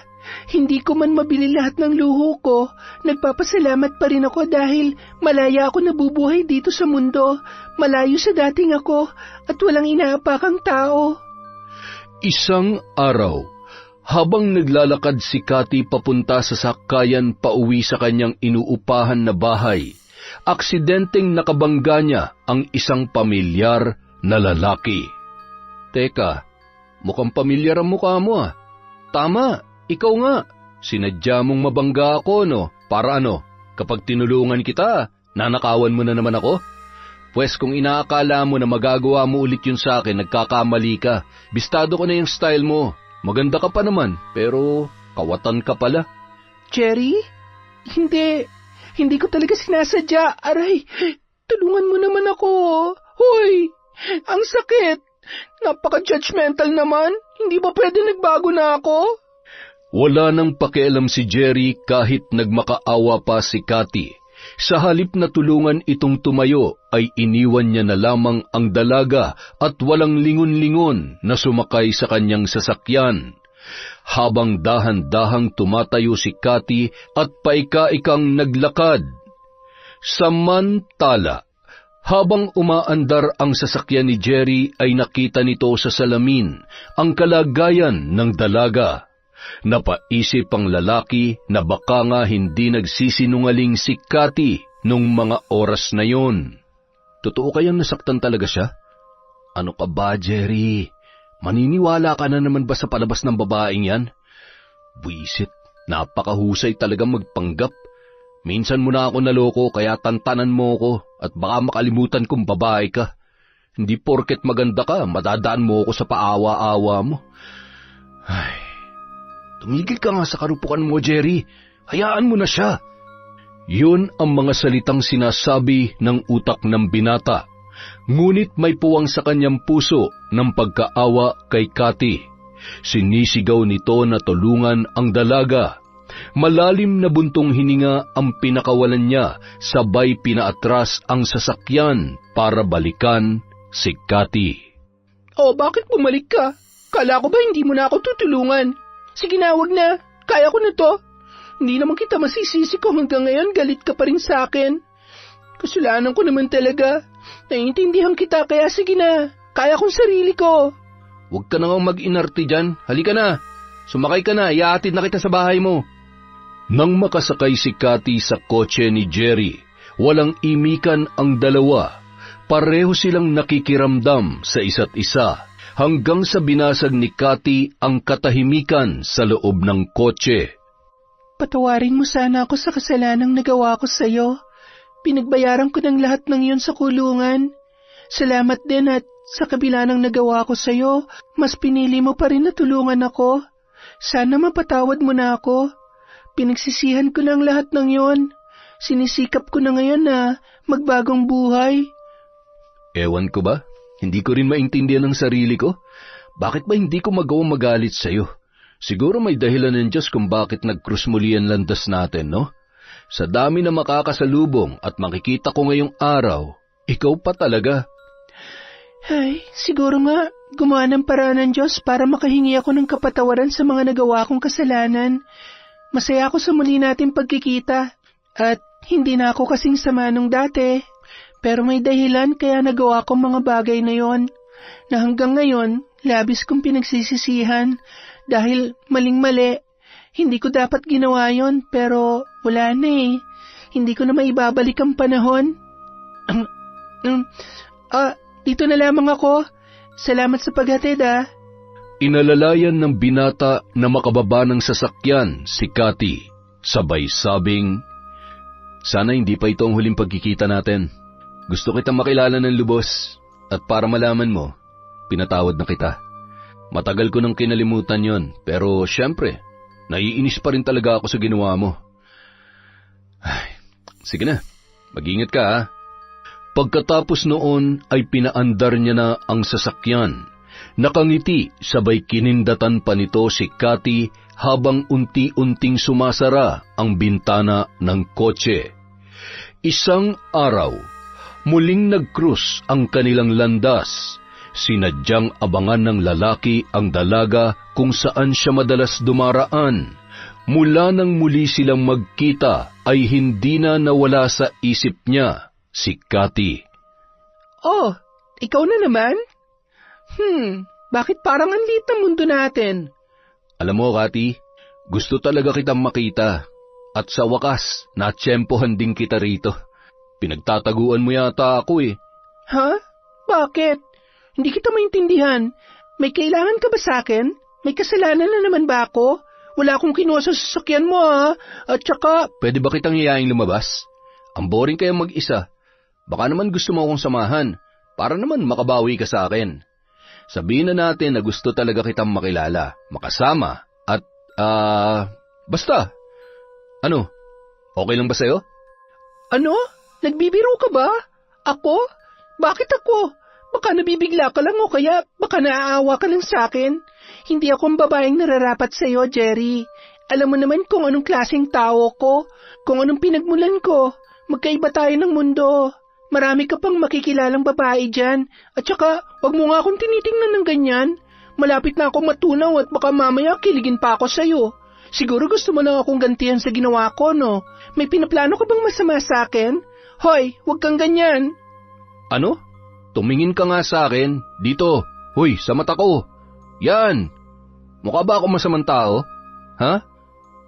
Hindi ko man mabili lahat ng luho ko, nagpapasalamat pa rin ako dahil malaya ako nabubuhay dito sa mundo, malayo sa dating ako at walang inaapakang tao. Isang araw, habang naglalakad si Cathy papunta sa sakayan pauwi sa kanyang inuupahan na bahay, aksidenteng nakabangga niya ang isang pamilyar na lalaki. Teka, mukhang pamilyar ang mukha mo ah. Tama, ikaw nga. Sinadya mong mabangga ako, no? Para ano, kapag tinulungan kita, nanakawan mo na naman ako? Pwes kung inaakala mo na magagawa mo ulit yun sa akin, nagkakamali ka. Bistado ko na yung style mo. Maganda ka pa naman, pero kawatan ka pala. Jerry? Hindi ko talaga sinasadya. Aray, tulungan mo naman ako. Hoy, ang sakit. Napaka-judgmental naman. Hindi ba pwede nagbago na ako? Wala nang pakialam si Jerry kahit nagmakaawa pa si Cathy. Sa halip na tulungan itong tumayo, ay iniwan niya na lamang ang dalaga at walang lingon-lingon na sumakay sa kanyang sasakyan. Habang dahan-dahang tumatayo si Cathy at paika-ikang naglakad. Samantala, habang umaandar ang sasakyan ni Jerry ay nakita nito sa salamin ang kalagayan ng dalaga. Napaisip ang lalaki na baka nga hindi nagsisinungaling si Cathy nung mga oras na yon. Totoo kayang nasaktan talaga siya? Ano ka ba, Jerry? Maniniwala ka na naman ba sa palabas ng babaeng yan? Buisit, napakahusay talagang magpanggap. Minsan mo na ako naloko kaya tantanan mo ko at baka makalimutan kong babae ka. Hindi porket maganda ka, madadaan mo ako sa paawa-awa mo. Ay, tumigil ka nga sa karupukan mo, Jerry. Hayaan mo na siya. Yun ang mga salitang sinasabi ng utak ng binata. Ngunit may puwang sa kanyang puso ng pagkaawa kay Cathy. Sinisigaw nito na tulungan ang dalaga. Malalim na buntong hininga ang pinakawalan niya, sabay pinaatras ang sasakyan para balikan si Cathy. Oh, bakit bumalik ka? Kala ko ba hindi mo na ako tutulungan? Sige na, wag na. Kaya ko na to. Hindi naman kita masisisi kung hanggang ngayon galit ka pa rin sa akin. Kasalanan ko naman talaga. Naiintindihan kita kaya sige na. Kaya kong sarili ko. Huwag ka na nga mag-inarte dyan. Halika na. Sumakay ka na. Ihahatid na kita sa bahay mo. Nang makasakay si Cathy sa kotse ni Jerry, walang imikan ang dalawa. Pareho silang nakikiramdam sa isa't isa hanggang sa binasag ni Cathy ang katahimikan sa loob ng kotse. Patawarin mo sana ako sa kasalanang nagawa ko sa'yo. Pinagbayaran ko ng lahat ng yun sa kulungan. Salamat din at sa kabila ng nagawa ko sa'yo, mas pinili mo pa rin na tulungan ako. Sana mapatawad mo na ako. Pinagsisihan ko ng lahat ng yon. Sinisikap ko na ngayon na magbagong buhay. Ewan ko ba? Hindi ko rin maintindihan ang sarili ko. Bakit ba hindi ko magawang magalit sa'yo? Siguro may dahilan ng Diyos kung bakit nag-krus muli ang landas natin, no? Sa dami na makakasalubong at makikita ko ngayong araw, ikaw pa talaga. Ay, siguro nga, gumawa ng paraan ng Diyos para makahingi ako ng kapatawaran sa mga nagawa kong kasalanan. Masaya ako sa muli nating pagkikita at hindi na ako kasing sama nung dati. Pero may dahilan kaya nagawa kong mga bagay na yon na hanggang ngayon labis kong pinagsisisihan dahil maling-mali. Hindi ko dapat ginawa yon pero wala na eh. Hindi ko na maibabalik ang panahon. Dito na lamang ako. Salamat sa paghatid Inalalayan ng binata na makababa ng sasakyan si Cathy. Sabay sabing, sana hindi pa ito ang huling pagkikita natin. Gusto kitang makilala ng lubos at para malaman mo, pinatawad na kita. Matagal ko nang kinalimutan yon, pero syempre, naiinis pa rin talaga ako sa ginawa mo. Ay, sige na, mag-ingat ka ha. Pagkatapos noon ay pinaandar niya na ang sasakyan. Nakangiti sabay kinindatan pa nito si Cathy habang unti-unting sumasara ang bintana ng kotse. Isang araw, muling nag-cruise ang kanilang landas. Sinadyang abangan ng lalaki ang dalaga kung saan siya madalas dumaraan. Mula nang muli silang magkita ay hindi na nawala sa isip niya si Cathy. Oh, ikaw na naman? Bakit parang ang liit ng mundo natin? Alam mo, Cathy, gusto talaga kitang makita. At sa wakas, natsyempohan din kita rito. Pinagtataguan mo yata ako eh. Ha? Bakit? Hindi kita maintindihan. May kailangan ka ba sa akin? May kasalanan na naman ba ako? Wala akong kinuha sa sasakyan mo ha. At saka... Pwede ba kitang iyaing lumabas? Ang boring kayang mag-isa. Baka naman gusto mo akong samahan. Para naman makabawi ka sa akin. Sabihin na natin na gusto talaga kitang makilala, makasama, at basta. Ano? Okay lang ba sa'yo? Ano? Nagbibiro ka ba? Ako? Bakit ako? Baka nabibigla ka lang o kaya baka naaawa ka lang sa akin. Hindi ako ang babaeng nararapat sa'yo, Jerry. Alam mo naman kung anong klaseng tao ko, kung anong pinagmulan ko. Magkaiba tayo ng mundo. Marami ka pang makikilalang babae dyan. At saka, wag mo nga akong tinitingnan ng ganyan. Malapit na akong matunaw at baka mamaya kiligin pa ako sa'yo. Siguro gusto mo lang akong gantihan sa ginawa ko, no? May pinaplano ka bang masama sa akin? Hoy, wag kang ganyan. Ano? Tumingin ka nga sa akin. Dito. Hoy, sa mata ko. Yan. Mukha ba ako masamang tao? Ha?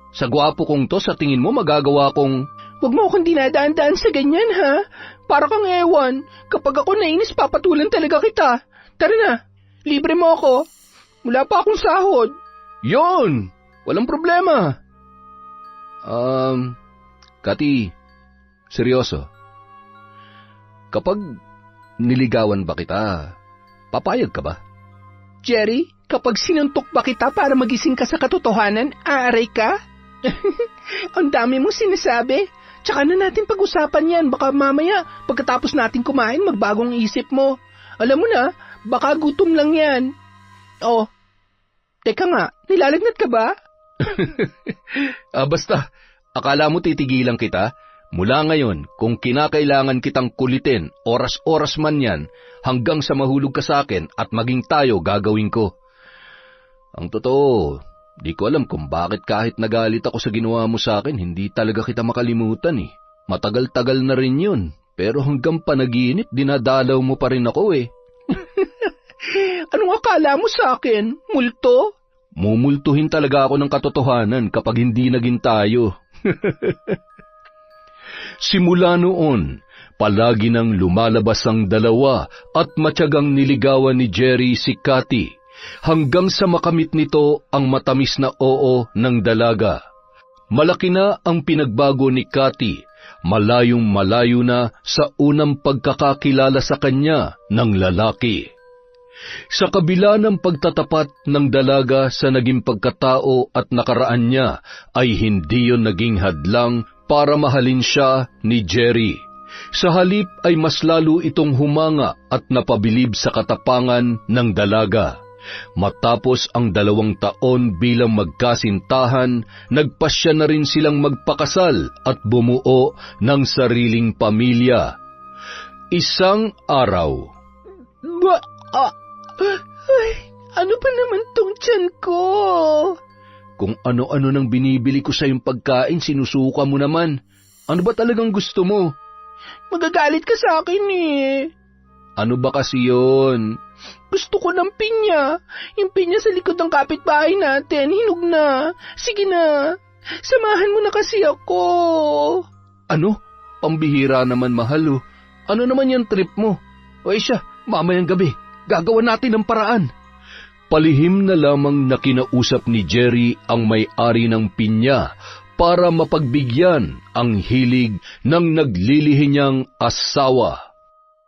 Sa gwapo kong to, sa tingin mo magagawa kong... Huwag mo akong dinadaan-daan sa ganyan, ha? Para kang ewan. Kapag ako nainis, papatulan talaga kita. Tara na, libre mo ako. Wala pa akong sahod. Yon! Walang problema. Cathy, seryoso. Kapag niligawan ba kita, papayag ka ba? Jerry, kapag sinuntok ba kita para magising ka sa katotohanan, aaray ka? Ang dami mong sinasabi. Tsaka na natin pag-usapan yan. Baka mamaya, pagkatapos natin kumain, magbagong isip mo. Alam mo na, baka gutom lang yan. Oh, teka nga, nilalagnat ka ba? Basta, akala mo titigilan kita? Mula ngayon, kung kinakailangan kitang kulitin, oras-oras man yan, hanggang sa mahulog ka sa akin at maging tayo gagawin ko. Ang totoo, di ko alam kung bakit kahit nagalit ako sa ginawa mo sa akin, hindi talaga kita makalimutan eh. Matagal-tagal na rin yun, pero hanggang panaginip, dinadalaw mo pa rin ako eh. Anong akala mo sa akin? Multo? Mumultuhin talaga ako ng katotohanan kapag hindi naging tayo. Simula noon, palagi nang lumalabas ang dalawa at matyagang niligawan ni Jerry si Cathy, hanggang sa makamit nito ang matamis na oo ng dalaga. Malaki na ang pinagbago ni Cathy, malayong malayo na sa unang pagkakakilala sa kanya ng lalaki. Sa kabila ng pagtatapat ng dalaga sa naging pagkatao at nakaraan niya, ay hindi yon naging hadlang para mahalin siya ni Jerry. Sa halip ay mas lalo itong humanga at napabilib sa katapangan ng dalaga. Matapos ang 2 taon bilang magkasintahan, nagpasya na rin silang magpakasal at bumuo ng sariling pamilya. Isang araw. Ay, ano ba naman tong tiyan ko? Kung ano-ano nang binibili ko sa iyong pagkain, sinusuka mo naman. Ano ba talagang gusto mo? Magagalit ka sa akin eh. Ano ba kasi yun? Gusto ko ng pinya. Yung pinya sa likod ng kapitbahay natin, hinog na. Sige na, samahan mo na kasi ako. Ano? Pambihira naman, mahal. Ano naman yung trip mo? O siya, mamayang gabi, gagawa natin ng paraan. Palihim na lamang na kinausap ni Jerry ang may-ari ng pinya para mapagbigyan ang hilig ng naglilihi niyang asawa.